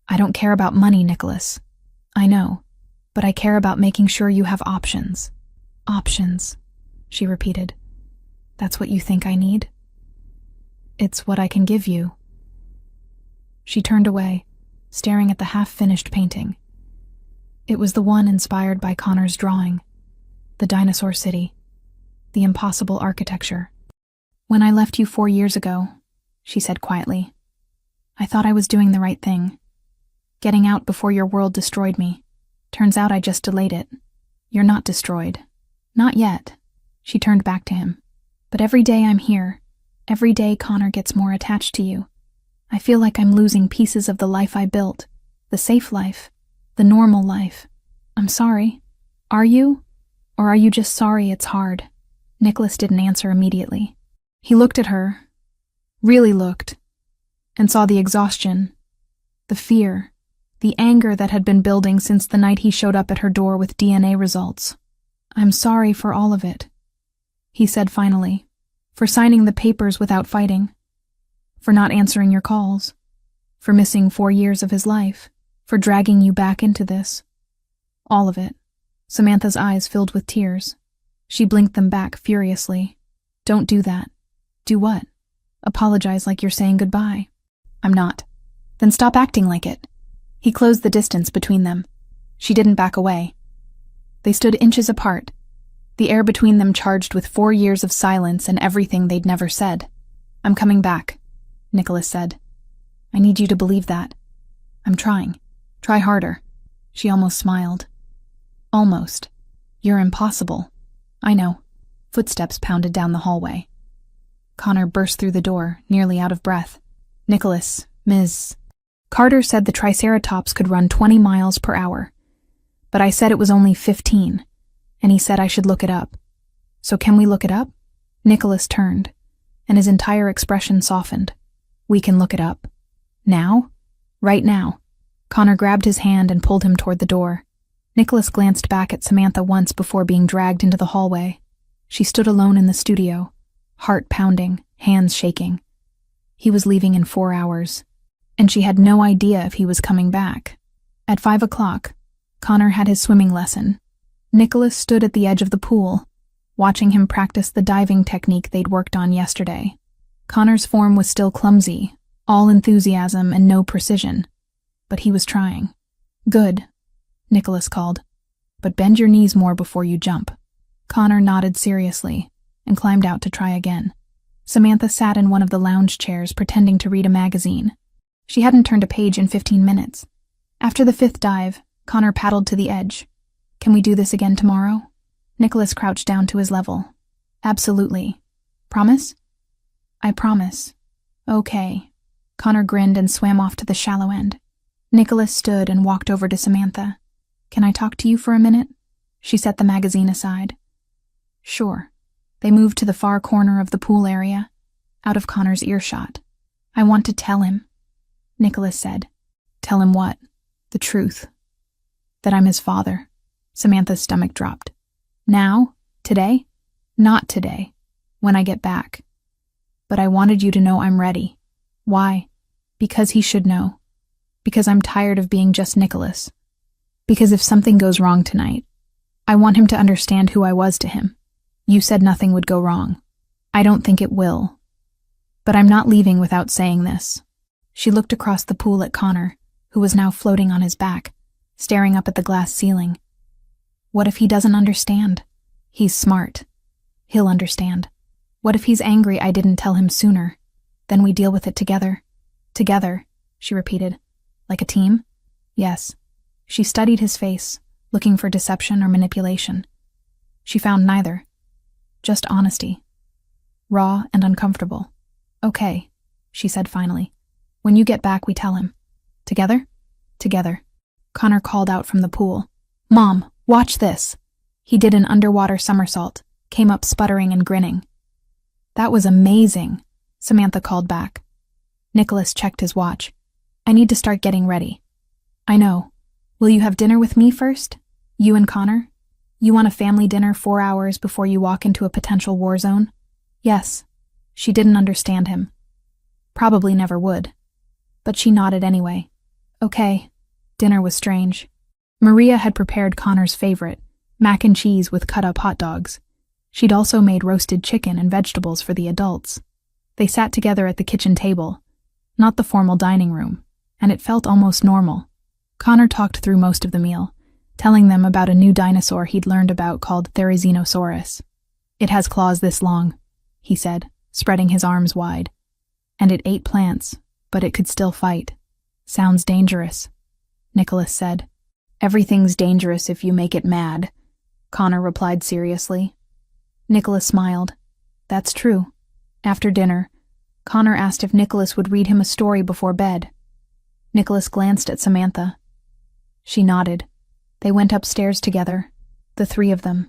I don't care about money, Nicholas. I know, but I care about making sure you have options. Options, she repeated. That's what you think I need? It's what I can give you. She turned away, staring at the half-finished painting. It was the one inspired by Connor's drawing, the dinosaur city, the impossible architecture. When I left you 4 years ago, she said quietly, I thought I was doing the right thing, getting out before your world destroyed me. Turns out I just delayed it. You're not destroyed. Not yet. She turned back to him. But every day I'm here, every day Connor gets more attached to you. I feel like I'm losing pieces of the life I built, the safe life, the normal life. I'm sorry. Are you? Or are you just sorry it's hard? Nicholas didn't answer immediately. He looked at her, really looked, and saw the exhaustion, the fear, the anger that had been building since the night he showed up at her door with DNA results. I'm sorry for all of it, he said finally, for signing the papers without fighting, for not answering your calls, for missing 4 years of his life, for dragging you back into this. All of it. Samantha's eyes filled with tears. She blinked them back furiously. Don't do that. Do what? Apologize like you're saying goodbye. I'm not. Then stop acting like it. He closed the distance between them. She didn't back away. They stood inches apart, the air between them charged with 4 years of silence and everything they'd never said. I'm coming back, Nicholas said. I need you to believe that. I'm trying. Try harder. She almost smiled. Almost. You're impossible. I know. Footsteps pounded down the hallway. Connor burst through the door, nearly out of breath. Nicholas, Ms. Carter said the Triceratops could run 20 miles per hour. But I said it was only 15, and he said I should look it up. So can we look it up? Nicholas turned, and his entire expression softened. We can look it up. Now? Right now. Connor grabbed his hand and pulled him toward the door. Nicholas glanced back at Samantha once before being dragged into the hallway. She stood alone in the studio, heart pounding, hands shaking. He was leaving in 4 hours, and she had no idea if he was coming back. At 5 o'clock, Connor had his swimming lesson. Nicholas stood at the edge of the pool, watching him practice the diving technique they'd worked on yesterday. Connor's form was still clumsy, all enthusiasm and no precision, but he was trying. Good, Nicholas called, but bend your knees more before you jump. Connor nodded seriously and climbed out to try again. Samantha sat in one of the lounge chairs pretending to read a magazine. She hadn't turned a page in 15 minutes. After the 5th dive, Connor paddled to the edge. Can we do this again tomorrow? Nicholas crouched down to his level. Absolutely. Promise? I promise. Okay. Connor grinned and swam off to the shallow end. Nicholas stood and walked over to Samantha. Can I talk to you for a minute? She set the magazine aside. Sure. They moved to the far corner of the pool area, out of Connor's earshot. I want to tell him, Nicholas said. Tell him what? The truth. That I'm his father. Samantha's stomach dropped. Now? Today? Not today. When I get back. But I wanted you to know I'm ready. Why? Because he should know. Because I'm tired of being just Nicholas. Because if something goes wrong tonight, I want him to understand who I was to him. You said nothing would go wrong. I don't think it will. But I'm not leaving without saying this. She looked across the pool at Connor, who was now floating on his back, staring up at the glass ceiling. What if he doesn't understand? He's smart. He'll understand. What if he's angry I didn't tell him sooner? Then we deal with it together. Together, she repeated. Like a team? Yes. She studied his face, looking for deception or manipulation. She found neither. Just honesty. Raw and uncomfortable. Okay, she said finally. When you get back, we tell him. Together? Together. Connor called out from the pool. Mom, watch this. He did an underwater somersault, came up sputtering and grinning. That was amazing, Samantha called back. Nicholas checked his watch. I need to start getting ready. I know. Will you have dinner with me first? You and Connor? You want a family dinner 4 hours before you walk into a potential war zone? Yes. She didn't understand him. Probably never would. But she nodded anyway. Okay. Dinner was strange. Maria had prepared Connor's favorite, mac and cheese with cut-up hot dogs. She'd also made roasted chicken and vegetables for the adults. They sat together at the kitchen table, not the formal dining room, and it felt almost normal. Connor talked through most of the meal, telling them about a new dinosaur he'd learned about called Therizinosaurus. "It has claws this long," he said, spreading his arms wide. "And it ate plants, but it could still fight." "Sounds dangerous," Nicholas said. "Everything's dangerous if you make it mad," Connor replied seriously. Nicholas smiled. "That's true." After dinner, Connor asked if Nicholas would read him a story before bed. Nicholas glanced at Samantha. She nodded. They went upstairs together, the three of them.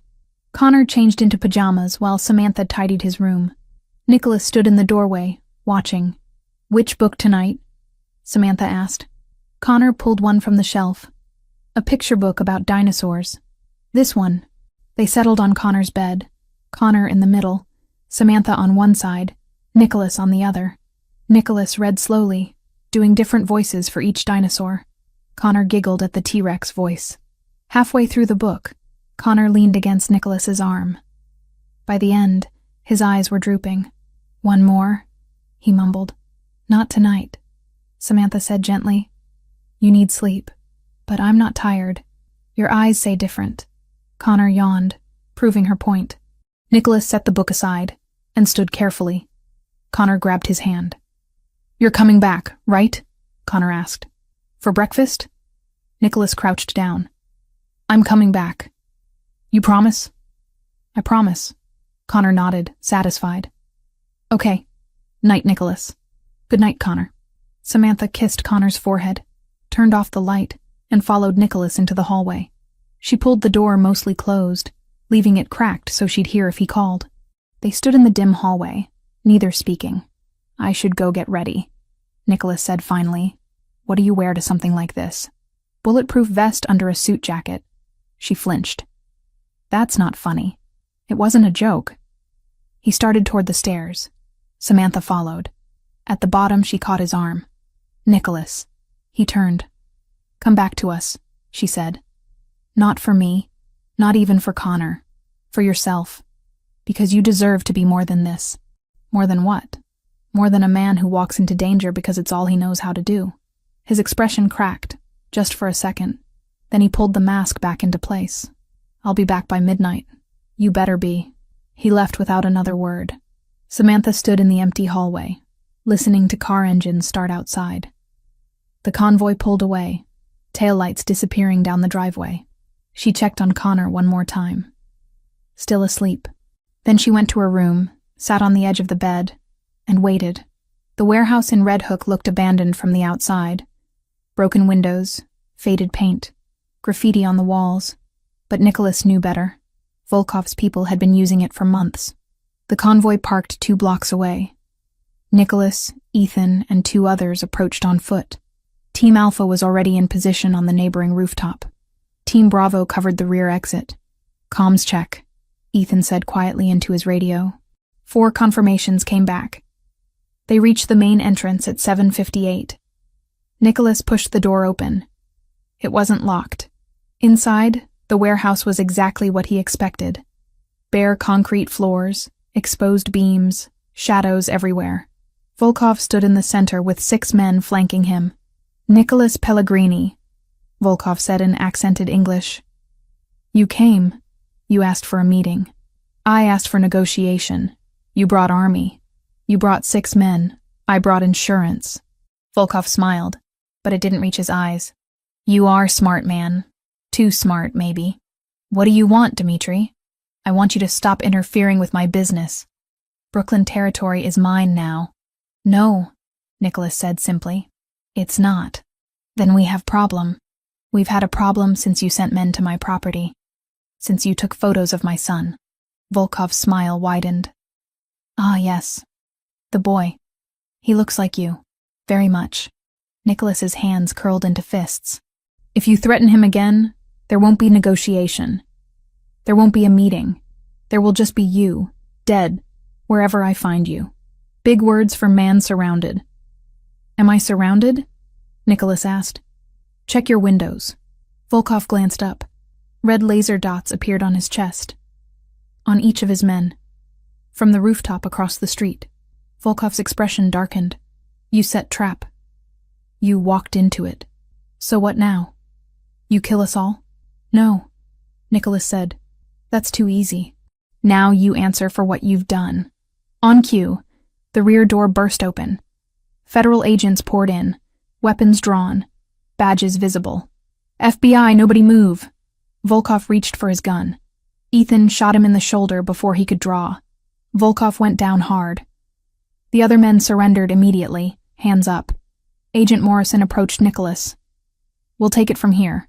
Connor changed into pajamas while Samantha tidied his room. Nicholas stood in the doorway, watching. "Which book tonight?" Samantha asked. Connor pulled one from the shelf. A picture book about dinosaurs. "This one." They settled on Connor's bed. Connor in the middle, Samantha on one side, Nicholas on the other. Nicholas read slowly, doing different voices for each dinosaur. Connor giggled at the T-Rex voice. Halfway through the book, Connor leaned against Nicholas's arm. By the end, his eyes were drooping. "One more?" he mumbled. "Not tonight," Samantha said gently. "You need sleep, but I'm not tired. Your eyes say different." Connor yawned, proving her point. Nicholas set the book aside and stood carefully. Connor grabbed his hand. "You're coming back, right?" Connor asked. "For breakfast?" Nicholas crouched down. "I'm coming back." "You promise?" "I promise." Connor nodded, satisfied. "Okay. Night, Nicholas." "Good night, Connor." Samantha kissed Connor's forehead, turned off the light, and followed Nicholas into the hallway. She pulled the door mostly closed, leaving it cracked so she'd hear if he called. They stood in the dim hallway, neither speaking. "I should go get ready," Nicholas said finally. "What do you wear to something like this?" "Bulletproof vest under a suit jacket." She flinched. "That's not funny. It wasn't a joke." He started toward the stairs. Samantha followed. At the bottom, she caught his arm. "Nicholas." He turned. "Come back to us," she said. "Not for me. Not even for Connor. For yourself. Because you deserve to be more than this." "More than what?" "More than a man who walks into danger because it's all he knows how to do." His expression cracked, just for a second. Then he pulled the mask back into place. "I'll be back by midnight." "You better be." He left without another word. Samantha stood in the empty hallway, listening to car engines start outside. The convoy pulled away, taillights disappearing down the driveway. She checked on Connor one more time. Still asleep. Then she went to her room, sat on the edge of the bed, and waited. The warehouse in Red Hook looked abandoned from the outside. Broken windows, faded paint, graffiti on the walls. But Nicholas knew better. Volkov's people had been using it for months. The convoy parked 2 blocks away. Nicholas, Ethan, and 2 others approached on foot. Team Alpha was already in position on the neighboring rooftop. Team Bravo covered the rear exit. "Comms check," Ethan said quietly into his radio. 4 confirmations came back. They reached the main entrance at 7:58. Nicholas pushed the door open. It wasn't locked. Inside, the warehouse was exactly what he expected. Bare concrete floors, exposed beams, shadows everywhere. Volkov stood in the center with 6 men flanking him. "Nicholas Pellegrini," Volkov said in accented English. "You came. You asked for a meeting. I asked for negotiation. You brought army. You brought 6 men. I brought insurance." Volkov smiled, but it didn't reach his eyes. "You are smart, man. Too smart, maybe. What do you want, Dmitri? I want you to stop interfering with my business. Brooklyn territory is mine now." "No," Nicholas said simply. "It's not." "Then we have problem. We've had a problem since you sent men to my property. Since you took photos of my son." Volkov's smile widened. "Ah, yes. The boy. He looks like you. Very much." Nicholas's hands curled into fists. "If you threaten him again, there won't be negotiation. There won't be a meeting. There will just be you, dead, wherever I find you. Big words for man surrounded." "Am I surrounded?" Nicholas asked. "Check your windows." Volkov glanced up. Red laser dots appeared on his chest. on each of his men. From the rooftop across the street, Volkov's expression darkened. You set trap. You walked into it. So what now? You kill us all? No, Nicholas said. That's too easy. Now you answer for what you've done. On cue, the rear door burst open. Federal agents poured in, weapons drawn, badges visible. FBI, nobody move. Volkov reached for his gun. Ethan shot him in the shoulder before he could draw. Volkov went down hard. The other men surrendered immediately, hands up. Agent Morrison approached Nicholas. We'll take it from here.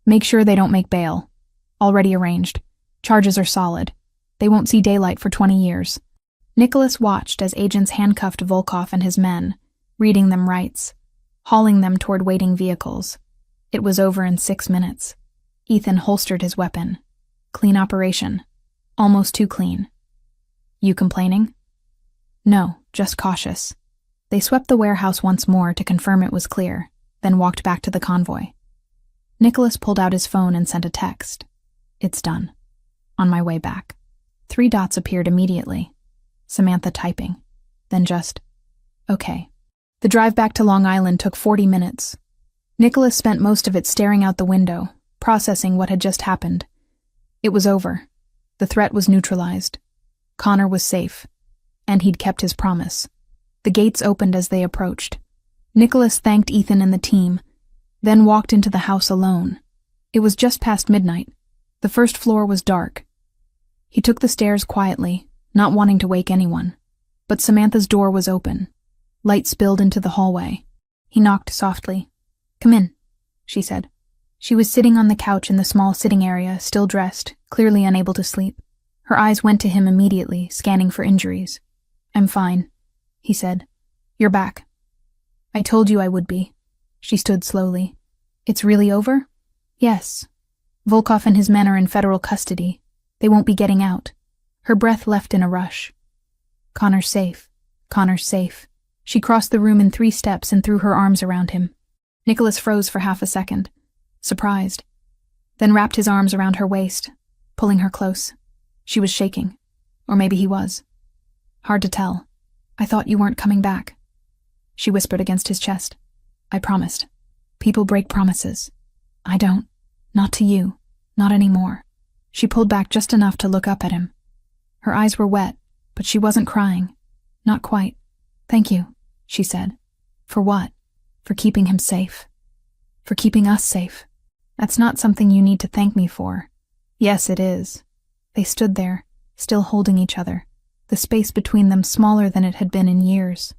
Make sure they don't make bail. Already arranged. Charges are solid. They won't see daylight for 20 years. Nicholas watched as agents handcuffed Volkov and his men, reading them rights, hauling them toward waiting vehicles. It was over in 6 minutes. Ethan holstered his weapon. Clean operation. Almost too clean. You complaining? No, just cautious. They swept the warehouse once more to confirm it was clear, then walked back to the convoy. Nicholas pulled out his phone and sent a text. It's done. On my way back. 3 dots appeared immediately. Samantha typing. Then just, okay. The drive back to Long Island took 40 minutes. Nicholas spent most of it staring out the window, processing what had just happened. It was over. The threat was neutralized. Connor was safe. And he'd kept his promise. The gates opened as they approached. Nicholas thanked Ethan and the team, then walked into the house alone. It was just past midnight. The first floor was dark. He took the stairs quietly, not wanting to wake anyone. But Samantha's door was open. Light spilled into the hallway. He knocked softly. Come in, she said. She was sitting on the couch in the small sitting area, still dressed, clearly unable to sleep. Her eyes went to him immediately, scanning for injuries. I'm fine, he said. You're back. I told you I would be. She stood slowly. It's really over? Yes. Volkov and his men are in federal custody. They won't be getting out. Her breath left in a rush. Connor's safe. Connor's safe. She crossed the room in 3 steps and threw her arms around him. Nicholas froze for half a second, surprised, then wrapped his arms around her waist, pulling her close. She was shaking. Or maybe he was. Hard to tell. I thought you weren't coming back. She whispered against his chest. I promised. People break promises. I don't. Not to you. Not anymore. She pulled back just enough to look up at him. Her eyes were wet, but she wasn't crying. Not quite. Thank you, she said. For what? For keeping him safe. For keeping us safe. That's not something you need to thank me for. Yes, it is. They stood there, still holding each other, the space between them smaller than it had been in years.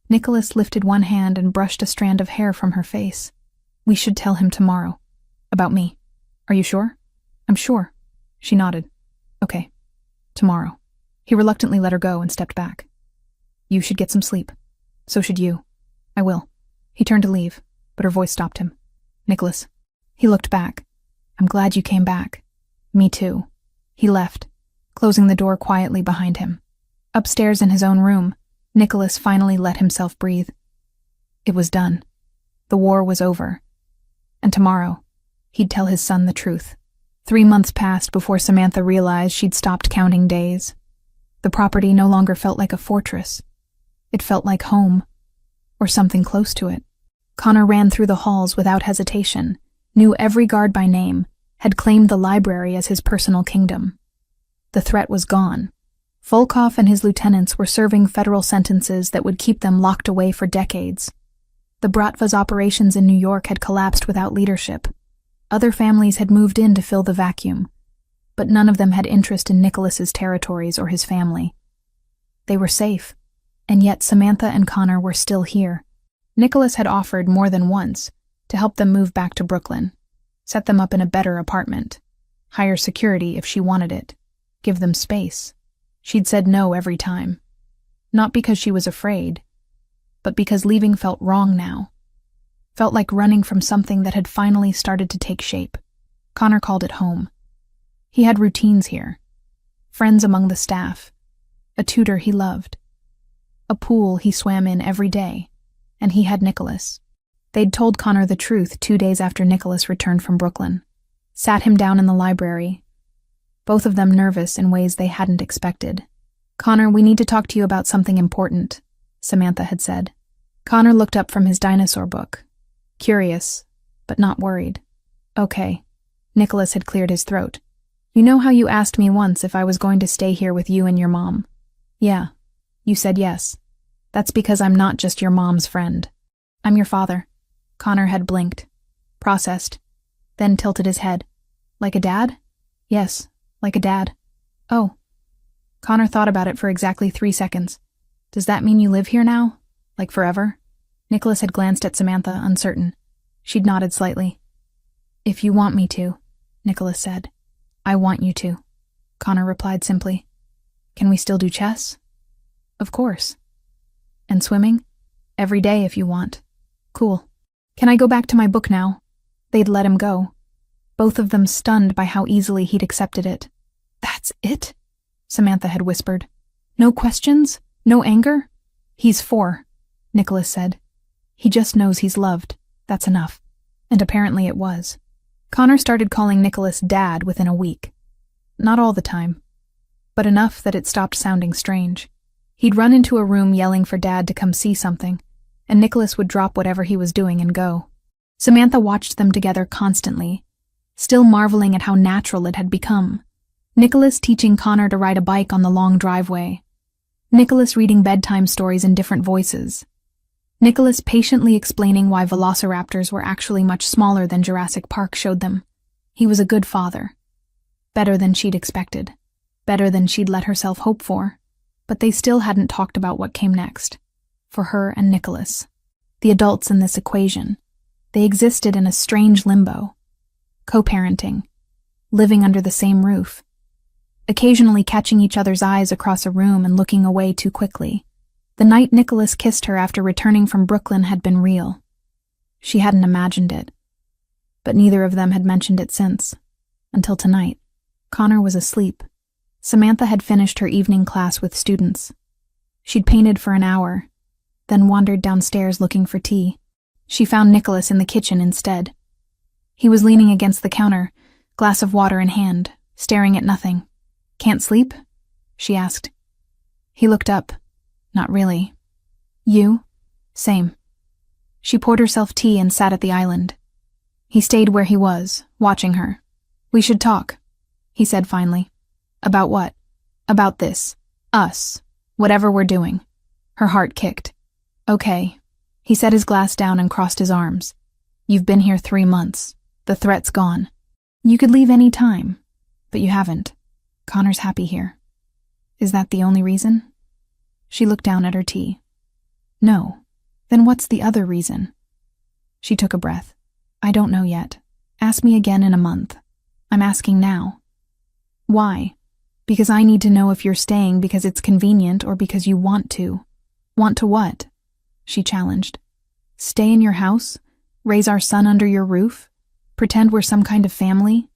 Nicholas lifted one hand and brushed a strand of hair from her face. We should tell him tomorrow. About me. Are you sure? I'm sure. She nodded. Okay. Tomorrow. He reluctantly let her go and stepped back. You should get some sleep. So should you. I will. He turned to leave, but her voice stopped him. Nicholas. He looked back. I'm glad you came back. Me too. He left, closing the door quietly behind him. Upstairs in his own room, Nicholas finally let himself breathe. It was done. The war was over. And tomorrow, he'd tell his son the truth. 3 months passed before Samantha realized she'd stopped counting days. The property no longer felt like a fortress. It felt like home, or something close to it. Connor ran through the halls without hesitation, knew every guard by name, had claimed the library as his personal kingdom. The threat was gone. Volkov and his lieutenants were serving federal sentences that would keep them locked away for decades. The Bratva's operations in New York had collapsed without leadership. Other families had moved in to fill the vacuum, but none of them had interest in Nicholas's territories or his family. They were safe, and yet Samantha and Connor were still here. Nicholas had offered more than once to help them move back to Brooklyn, set them up in a better apartment, hire security if she wanted it, give them space. She'd said no every time. Not because she was afraid, but because leaving felt wrong now. Felt like running from something that had finally started to take shape. Connor called it home. He had routines here. Friends among the staff. A tutor he loved. A pool he swam in every day. And he had Nicholas. They'd told Connor the truth 2 days after Nicholas returned from Brooklyn. Sat him down in the library. both of them nervous in ways they hadn't expected. "Connor, we need to talk to you about something important," Samantha had said. Connor looked up from his dinosaur book, curious, but not worried. "Okay." Nicholas had cleared his throat. "You know how you asked me once if I was going to stay here with you and your mom?" "Yeah." "You said yes. That's because I'm not just your mom's friend. I'm your father." Connor had blinked, processed, then tilted his head. "Like a dad?" "Yes, like a dad." "Oh." Connor thought about it for exactly 3 seconds. "Does that mean you live here now? Like forever?" Nicholas had glanced at Samantha, uncertain. She'd nodded slightly. "If you want me to," Nicholas said. "I want you to," Connor replied simply. "Can we still do chess?" "Of course." "And swimming?" "Every day if you want." "Cool. Can I go back to my book now?" They'd let him go, both of them stunned by how easily he'd accepted it. "That's it?" Samantha had whispered. "No questions? No anger?" "He's 4, Nicholas said. "He just knows he's loved. That's enough." And apparently it was. Connor started calling Nicholas Dad within a week. Not all the time, but enough that it stopped sounding strange. He'd run into a room yelling for Dad to come see something, and Nicholas would drop whatever he was doing and go. Samantha watched them together constantly, still marveling at how natural it had become. Nicholas teaching Connor to ride a bike on the long driveway. Nicholas reading bedtime stories in different voices. Nicholas patiently explaining why velociraptors were actually much smaller than Jurassic Park showed them. He was a good father. Better than she'd expected. Better than she'd let herself hope for. But they still hadn't talked about what came next. For her and Nicholas. The adults in this equation. They existed in a strange limbo. Co-parenting. Living under the same roof. Occasionally catching each other's eyes across a room and looking away too quickly. The night Nicholas kissed her after returning from Brooklyn had been real. She hadn't imagined it. But neither of them had mentioned it since. Until tonight. Connor was asleep. Samantha had finished her evening class with students. She'd painted for an hour, then wandered downstairs looking for tea. She found Nicholas in the kitchen instead. He was leaning against the counter, glass of water in hand, staring at nothing. "Can't sleep?" she asked. He looked up. "Not really." "You?" "Same." She poured herself tea and sat at the island. He stayed where he was, watching her. "We should talk," he said finally. "About what?" "About this. Us. Whatever we're doing." Her heart kicked. "Okay." He set his glass down and crossed his arms. "You've been here 3 months. The threat's gone. You could leave any time, but you haven't. Connor's happy here." "Is that the only reason?" She looked down at her tea. "No. Then what's the other reason?" She took a breath. "I don't know yet. Ask me again in a month. I'm asking now." "Why?" "Because I need to know if you're staying because it's convenient or because you want to." "Want to what?" she challenged. "Stay in your house? Raise our son under your roof? Pretend we're some kind of family?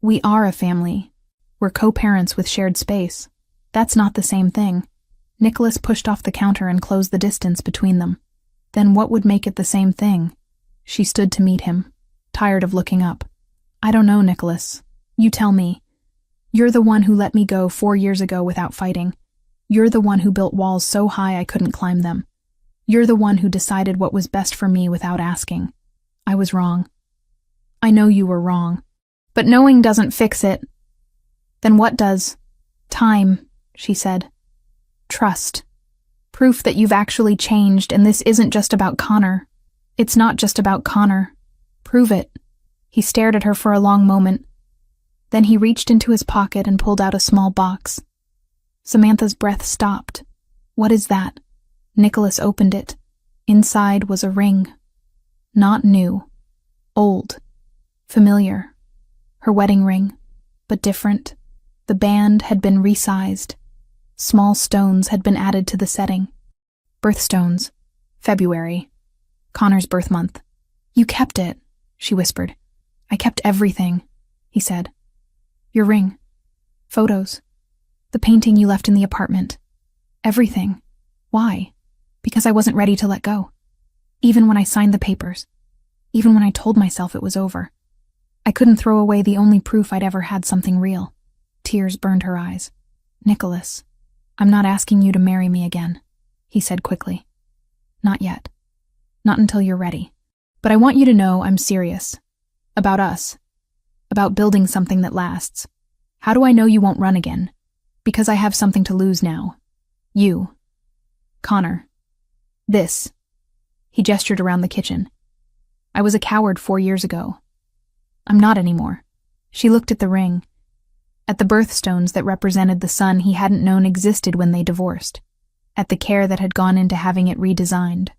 We are a family. We're co-parents with shared space. That's not the same thing." Nicholas pushed off the counter and closed the distance between them. Then what would make it the same thing? She stood to meet him, tired of looking up. "I don't know, Nicholas. You tell me. You're the one who let me go 4 years ago without fighting. You're the one who built walls so high I couldn't climb them. You're the one who decided what was best for me without asking. I was wrong. I know you were wrong. But knowing doesn't fix it." "Then what does?" "Time," she said. "Trust. Proof that you've actually changed and this isn't just about Connor. It's not just about Connor. Prove it." He stared at her for a long moment. Then he reached into his pocket and pulled out a small box. Samantha's breath stopped. "What is that?" Nicholas opened it. Inside was a ring. Not new. Old. Familiar. Her wedding ring, but different. The band had been resized. Small stones had been added to the setting. Birthstones. February. Connor's birth month. "You kept it," she whispered. "I kept everything," he said. "Your ring. Photos. The painting you left in the apartment. Everything. Why? Because I wasn't ready to let go. Even when I signed the papers. Even when I told myself it was over. I couldn't throw away the only proof I'd ever had something real. Tears burned her eyes. "Nicholas, I'm not asking you to marry me again," he said quickly. "Not yet. Not until you're ready. But I want you to know I'm serious. About us. About building something that lasts. How do I know you won't run again? Because I have something to lose now. You. Connor. This." He gestured around the kitchen. "I was a coward 4 years ago. I'm not anymore." She looked at the ring, at the birthstones that represented the son he hadn't known existed when they divorced, at the care that had gone into having it redesigned.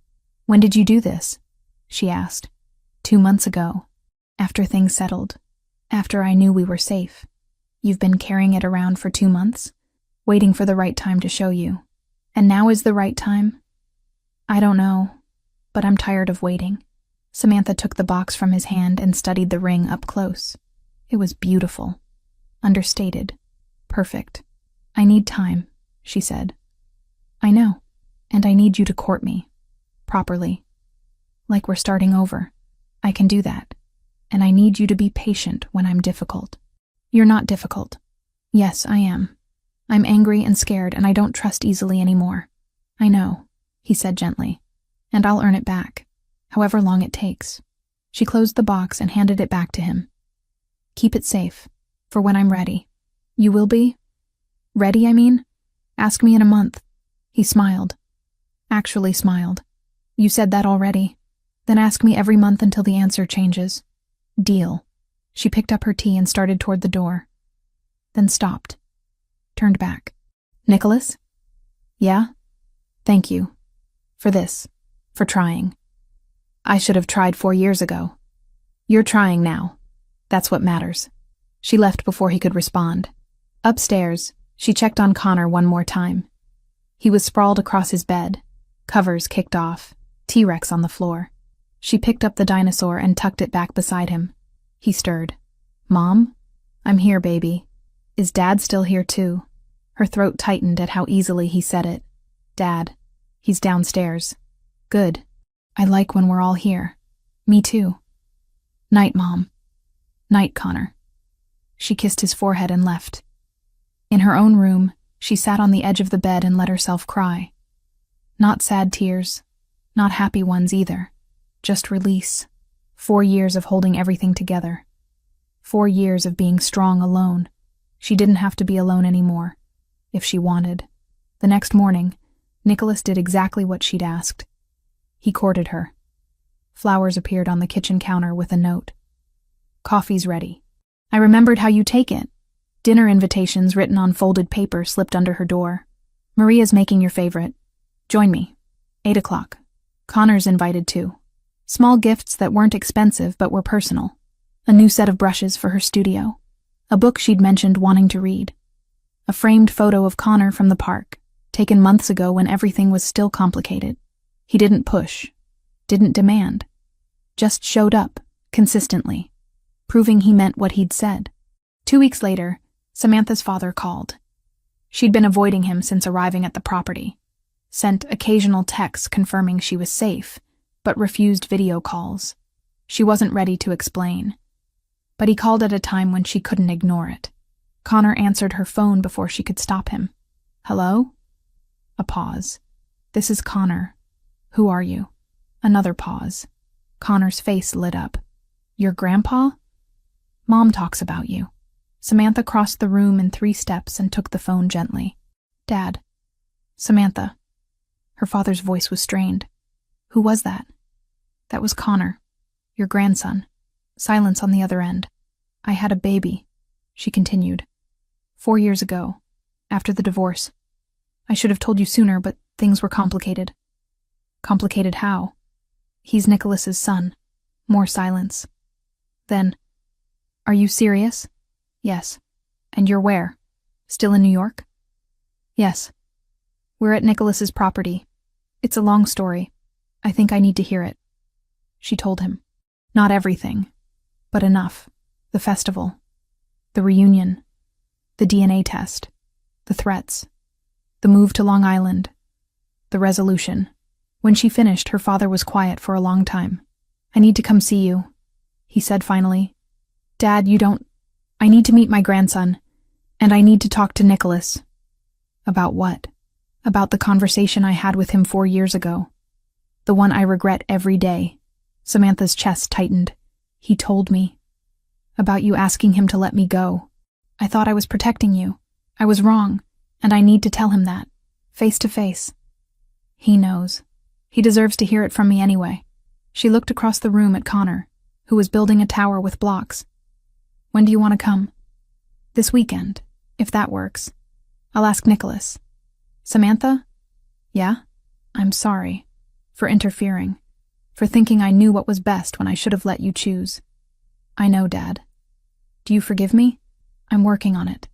"When did you do this?" she asked. 2 months ago. After things settled. After I knew we were safe. You've been carrying it around for 2 months? Waiting for the right time to show you. And now is the right time? I don't know, but I'm tired of waiting." Samantha took the box from his hand and studied the ring up close. It was beautiful. Understated. Perfect. "I need time," she said. "I know. And I need you to court me. Properly. Like we're starting over. I can do that. And I need you to be patient when I'm difficult." "You're not difficult." "Yes, I am. I'm angry and scared, and I don't trust easily anymore." "I know," he said gently. "And I'll earn it back, however long it takes." She closed the box and handed it back to him. "Keep it safe, for when I'm ready." "You will be?" "Ready, I mean? Ask me in a month." He smiled. Actually smiled. "You said that already. Then ask me every month until the answer changes." "Deal." She picked up her tea and started toward the door. Then stopped. Turned back. "Nicholas?" "Yeah? Thank you. For this. For trying. I should have tried 4 years ago. You're trying now. That's what matters." She left before he could respond. Upstairs, she checked on Connor one more time. He was sprawled across his bed, covers kicked off, T-Rex on the floor. She picked up the dinosaur and tucked it back beside him. He stirred. "Mom? I'm here, baby. Is Dad still here too?" Her throat tightened at how easily he said it. "Dad. He's downstairs." "Good. I like when we're all here." "Me too." "Night, Mom." "Night, Connor." She kissed his forehead and left. In her own room, she sat on the edge of the bed and let herself cry. Not sad tears, not happy ones either. Just release. 4 years of holding everything together. 4 years of being strong alone. She didn't have to be alone anymore, if she wanted. The next morning, Nicholas did exactly what she'd asked. He courted her. Flowers appeared on the kitchen counter with a note. "Coffee's ready. I remembered how you take it." Dinner invitations written on folded paper slipped under her door. "Maria's making your favorite. Join me. 8 o'clock. Connor's invited too. Small gifts that weren't expensive but were personal. A new set of brushes for her studio. A book she'd mentioned wanting to read. A framed photo of Connor from the park, taken months ago when everything was still complicated. He didn't push, didn't demand, just showed up, consistently, proving he meant what he'd said. 2 weeks later, Samantha's father called. She'd been avoiding him since arriving at the property. Sent occasional texts confirming she was safe, but refused video calls. She wasn't ready to explain. But he called at a time when she couldn't ignore it. Connor answered her phone before she could stop him. "Hello?" A pause. "This is Connor. Who are you?" Another pause. Connor's face lit up. "Your grandpa?" "Mom talks about you." Samantha crossed the room in 3 steps and took the phone gently. "Dad." "Samantha." Her father's voice was strained. "Who was that?" "That was Connor. Your grandson." Silence on the other end. "I had a baby," she continued. 4 years ago, after the divorce. I should have told you sooner, but things were complicated." "Complicated how?" "He's Nicholas's son." More silence. Then, "Are you serious?" "Yes." "And you're where? Still in New York?" "Yes. We're at Nicholas's property. It's a long story. I think I need to hear it." She told him. Not everything, but enough. The festival. The reunion. The DNA test. The threats. The move to Long Island. The resolution. When she finished, her father was quiet for a long time. "I need to come see you," he said finally. "Dad, you don't... I need to meet my grandson. And I need to talk to Nicholas. About what? About the conversation I had with him 4 years ago. The one I regret every day. Samantha's chest tightened. He told me. About you asking him to let me go. I thought I was protecting you. I was wrong, and I need to tell him that. Face to face. He knows. He deserves to hear it from me anyway. She looked across the room at Connor, who was building a tower with blocks. When do you want to come? This weekend, if that works. I'll ask Nicholas. Samantha? Yeah? I'm sorry. For interfering. For thinking I knew what was best when I should have let you choose. I know, Dad. Do you forgive me? I'm working on it.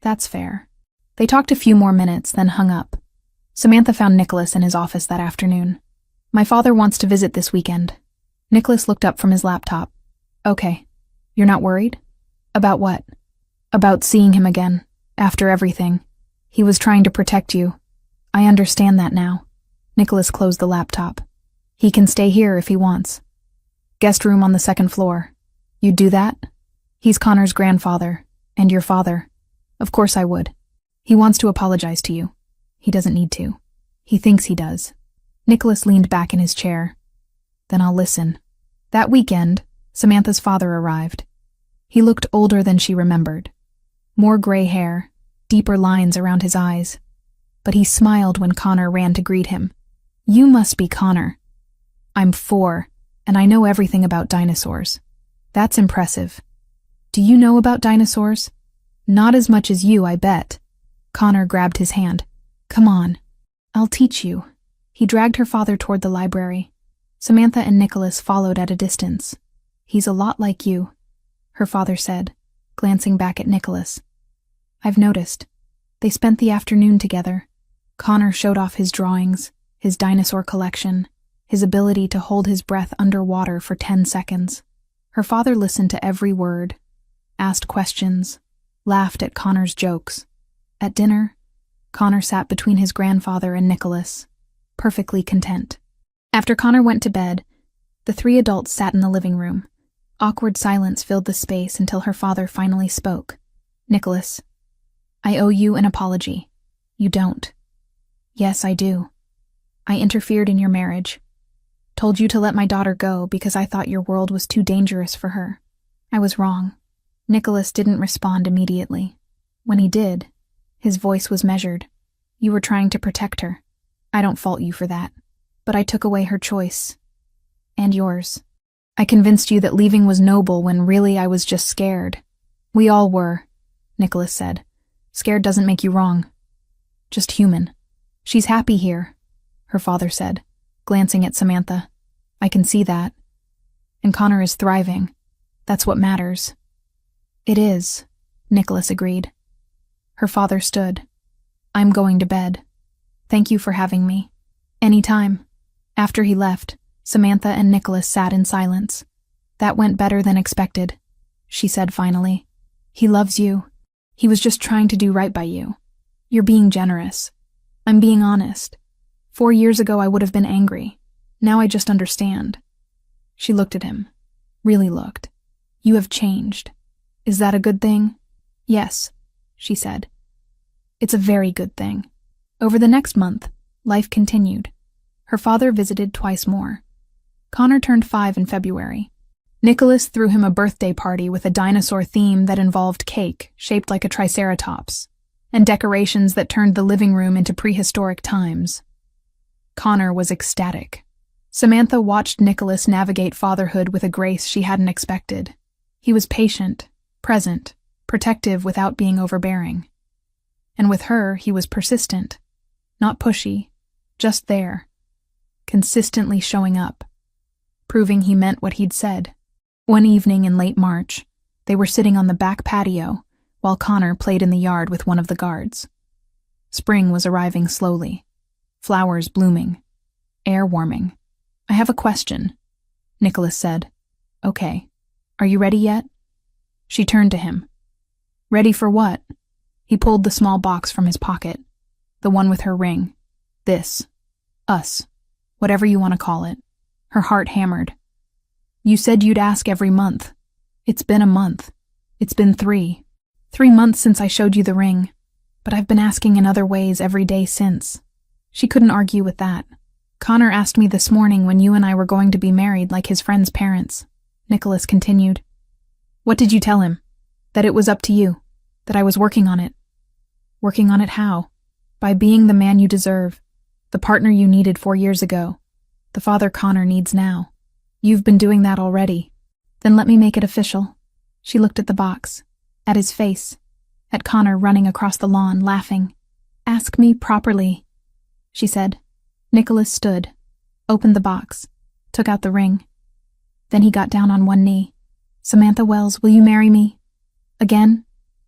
That's fair. They talked a few more minutes, then hung up. Samantha found Nicholas in his office that afternoon. My father wants to visit this weekend. Nicholas looked up from his laptop. Okay. You're not worried? About what? About seeing him again. After everything. He was trying to protect you. I understand that now. Nicholas closed the laptop. He can stay here if he wants. Guest room on the 2nd floor. You'd do that? He's Connor's grandfather. And your father. Of course I would. He wants to apologize to you. He doesn't need to. He thinks he does. Nicholas leaned back in his chair. Then I'll listen. That weekend, Samantha's father arrived. He looked older than she remembered. More gray hair, deeper lines around his eyes. But he smiled when Connor ran to greet him. You must be Connor. I'm 4, and I know everything about dinosaurs. That's impressive. Do you know about dinosaurs? Not as much as you, I bet. Connor grabbed his hand. Come on. I'll teach you. He dragged her father toward the library. Samantha and Nicholas followed at a distance. He's a lot like you, her father said, glancing back at Nicholas. I've noticed. They spent the afternoon together. Connor showed off his drawings, his dinosaur collection, his ability to hold his breath underwater for 10 seconds. Her father listened to every word, asked questions, laughed at Connor's jokes. At dinner, Connor sat between his grandfather and Nicholas, perfectly content. After Connor went to bed, the 3 adults sat in the living room. Awkward silence filled the space until her father finally spoke. Nicholas, I owe you an apology. You don't. Yes, I do. I interfered in your marriage. Told you to let my daughter go because I thought your world was too dangerous for her. I was wrong. Nicholas didn't respond immediately. When he did, his voice was measured. You were trying to protect her. I don't fault you for that. But I took away her choice. And yours. I convinced you that leaving was noble when really I was just scared. We all were, Nicholas said. Scared doesn't make you wrong. Just human. She's happy here, her father said, glancing at Samantha. I can see that. And Connor is thriving. That's what matters. It is, Nicholas agreed. Her father stood. I'm going to bed. Thank you for having me. Anytime. After he left, Samantha and Nicholas sat in silence. That went better than expected, she said finally. He loves you. He was just trying to do right by you. You're being generous. I'm being honest. 4 years ago I would have been angry. Now I just understand. She looked at him. Really looked. You have changed. Is that a good thing? Yes, she said. It's a very good thing. Over the next month, life continued. Her father visited twice more. Connor turned 5 in February. Nicholas threw him a birthday party with a dinosaur theme that involved cake shaped like a triceratops, and decorations that turned the living room into prehistoric times. Connor was ecstatic. Samantha watched Nicholas navigate fatherhood with a grace she hadn't expected. He was patient, present, protective without being overbearing. And with her, he was persistent, not pushy, just there, consistently showing up, proving he meant what he'd said. One evening in late March, they were sitting on the back patio while Connor played in the yard with one of the guards. Spring was arriving slowly, flowers blooming, air warming. I have a question, Nicholas said. Okay. Are you ready yet? She turned to him. Ready for what? He pulled the small box from his pocket, the one with her ring. This. Us. Whatever you want to call it. Her heart hammered. You said you'd ask every month. It's been a month. It's been 3. 3 months since I showed you the ring, but I've been asking in other ways every day since. She couldn't argue with that. Connor asked me this morning when you and I were going to be married like his friend's parents. Nicholas continued. What did you tell him? That it was up to you. That I was working on it. Working on it how? By being the man you deserve. The partner you needed 4 years ago. The father Connor needs now. You've been doing that already. Then let me make it official. She looked at the box. At his face. At Connor running across the lawn, laughing. Ask me properly, she said. Nicholas stood, opened the box, took out the ring. Then he got down on one knee. Samantha Wells, will you marry me? Again?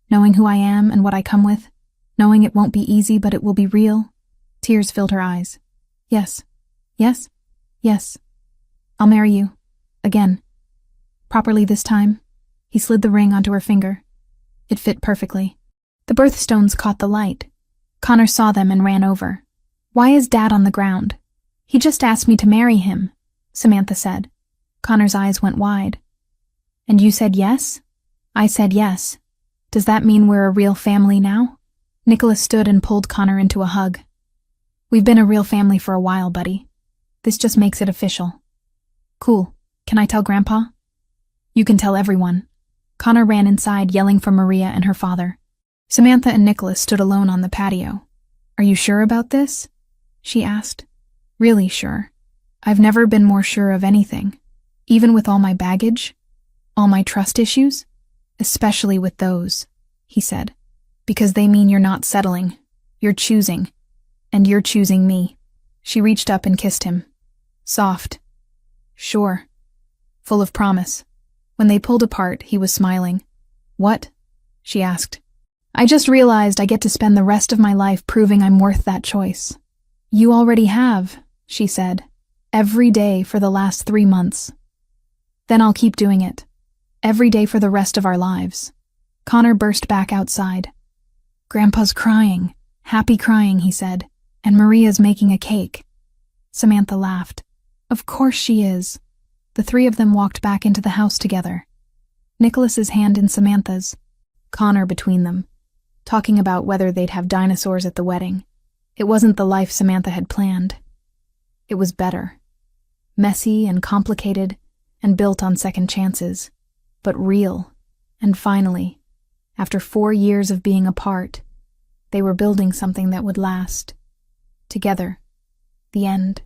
Knowing who I am and what I come with? Knowing it won't be easy, but it will be real? Tears filled her eyes. Yes. Yes? Yes. I'll marry you. Again. Properly this time. He slid the ring onto her finger. It fit perfectly. The birthstones caught the light. Connor saw them and ran over. Why is Dad on the ground? He just asked me to marry him, Samantha said. Connor's eyes went wide. And you said yes? I said yes. Does that mean we're a real family now? Nicholas stood and pulled Connor into a hug. We've been a real family for a while, buddy. This just makes it official. Cool. Can I tell Grandpa? You can tell everyone. Connor ran inside, yelling for Maria and her father. Samantha and Nicholas stood alone on the patio. Are you sure about this? She asked. Really sure. I've never been more sure of anything. Even with all my baggage? All my trust issues? Especially with those, he said. Because they mean you're not settling. You're choosing. And you're choosing me. She reached up and kissed him. Soft. Sure. Full of promise. When they pulled apart, he was smiling. What? She asked. I just realized I get to spend the rest of my life proving I'm worth that choice. You already have, she said. Every day for the last 3 months. Then I'll keep doing it. Every day for the rest of our lives. Connor burst back outside. Grandpa's crying. Happy crying, he said. And Maria's making a cake. Samantha laughed. Of course she is. The three of them walked back into the house together. Nicholas's hand in Samantha's. Connor between them. Talking about whether they'd have dinosaurs at the wedding. It wasn't the life Samantha had planned. It was better. Messy and complicated and built on second chances. But real. And finally, after 4 years of being apart, they were building something that would last. Together. The end.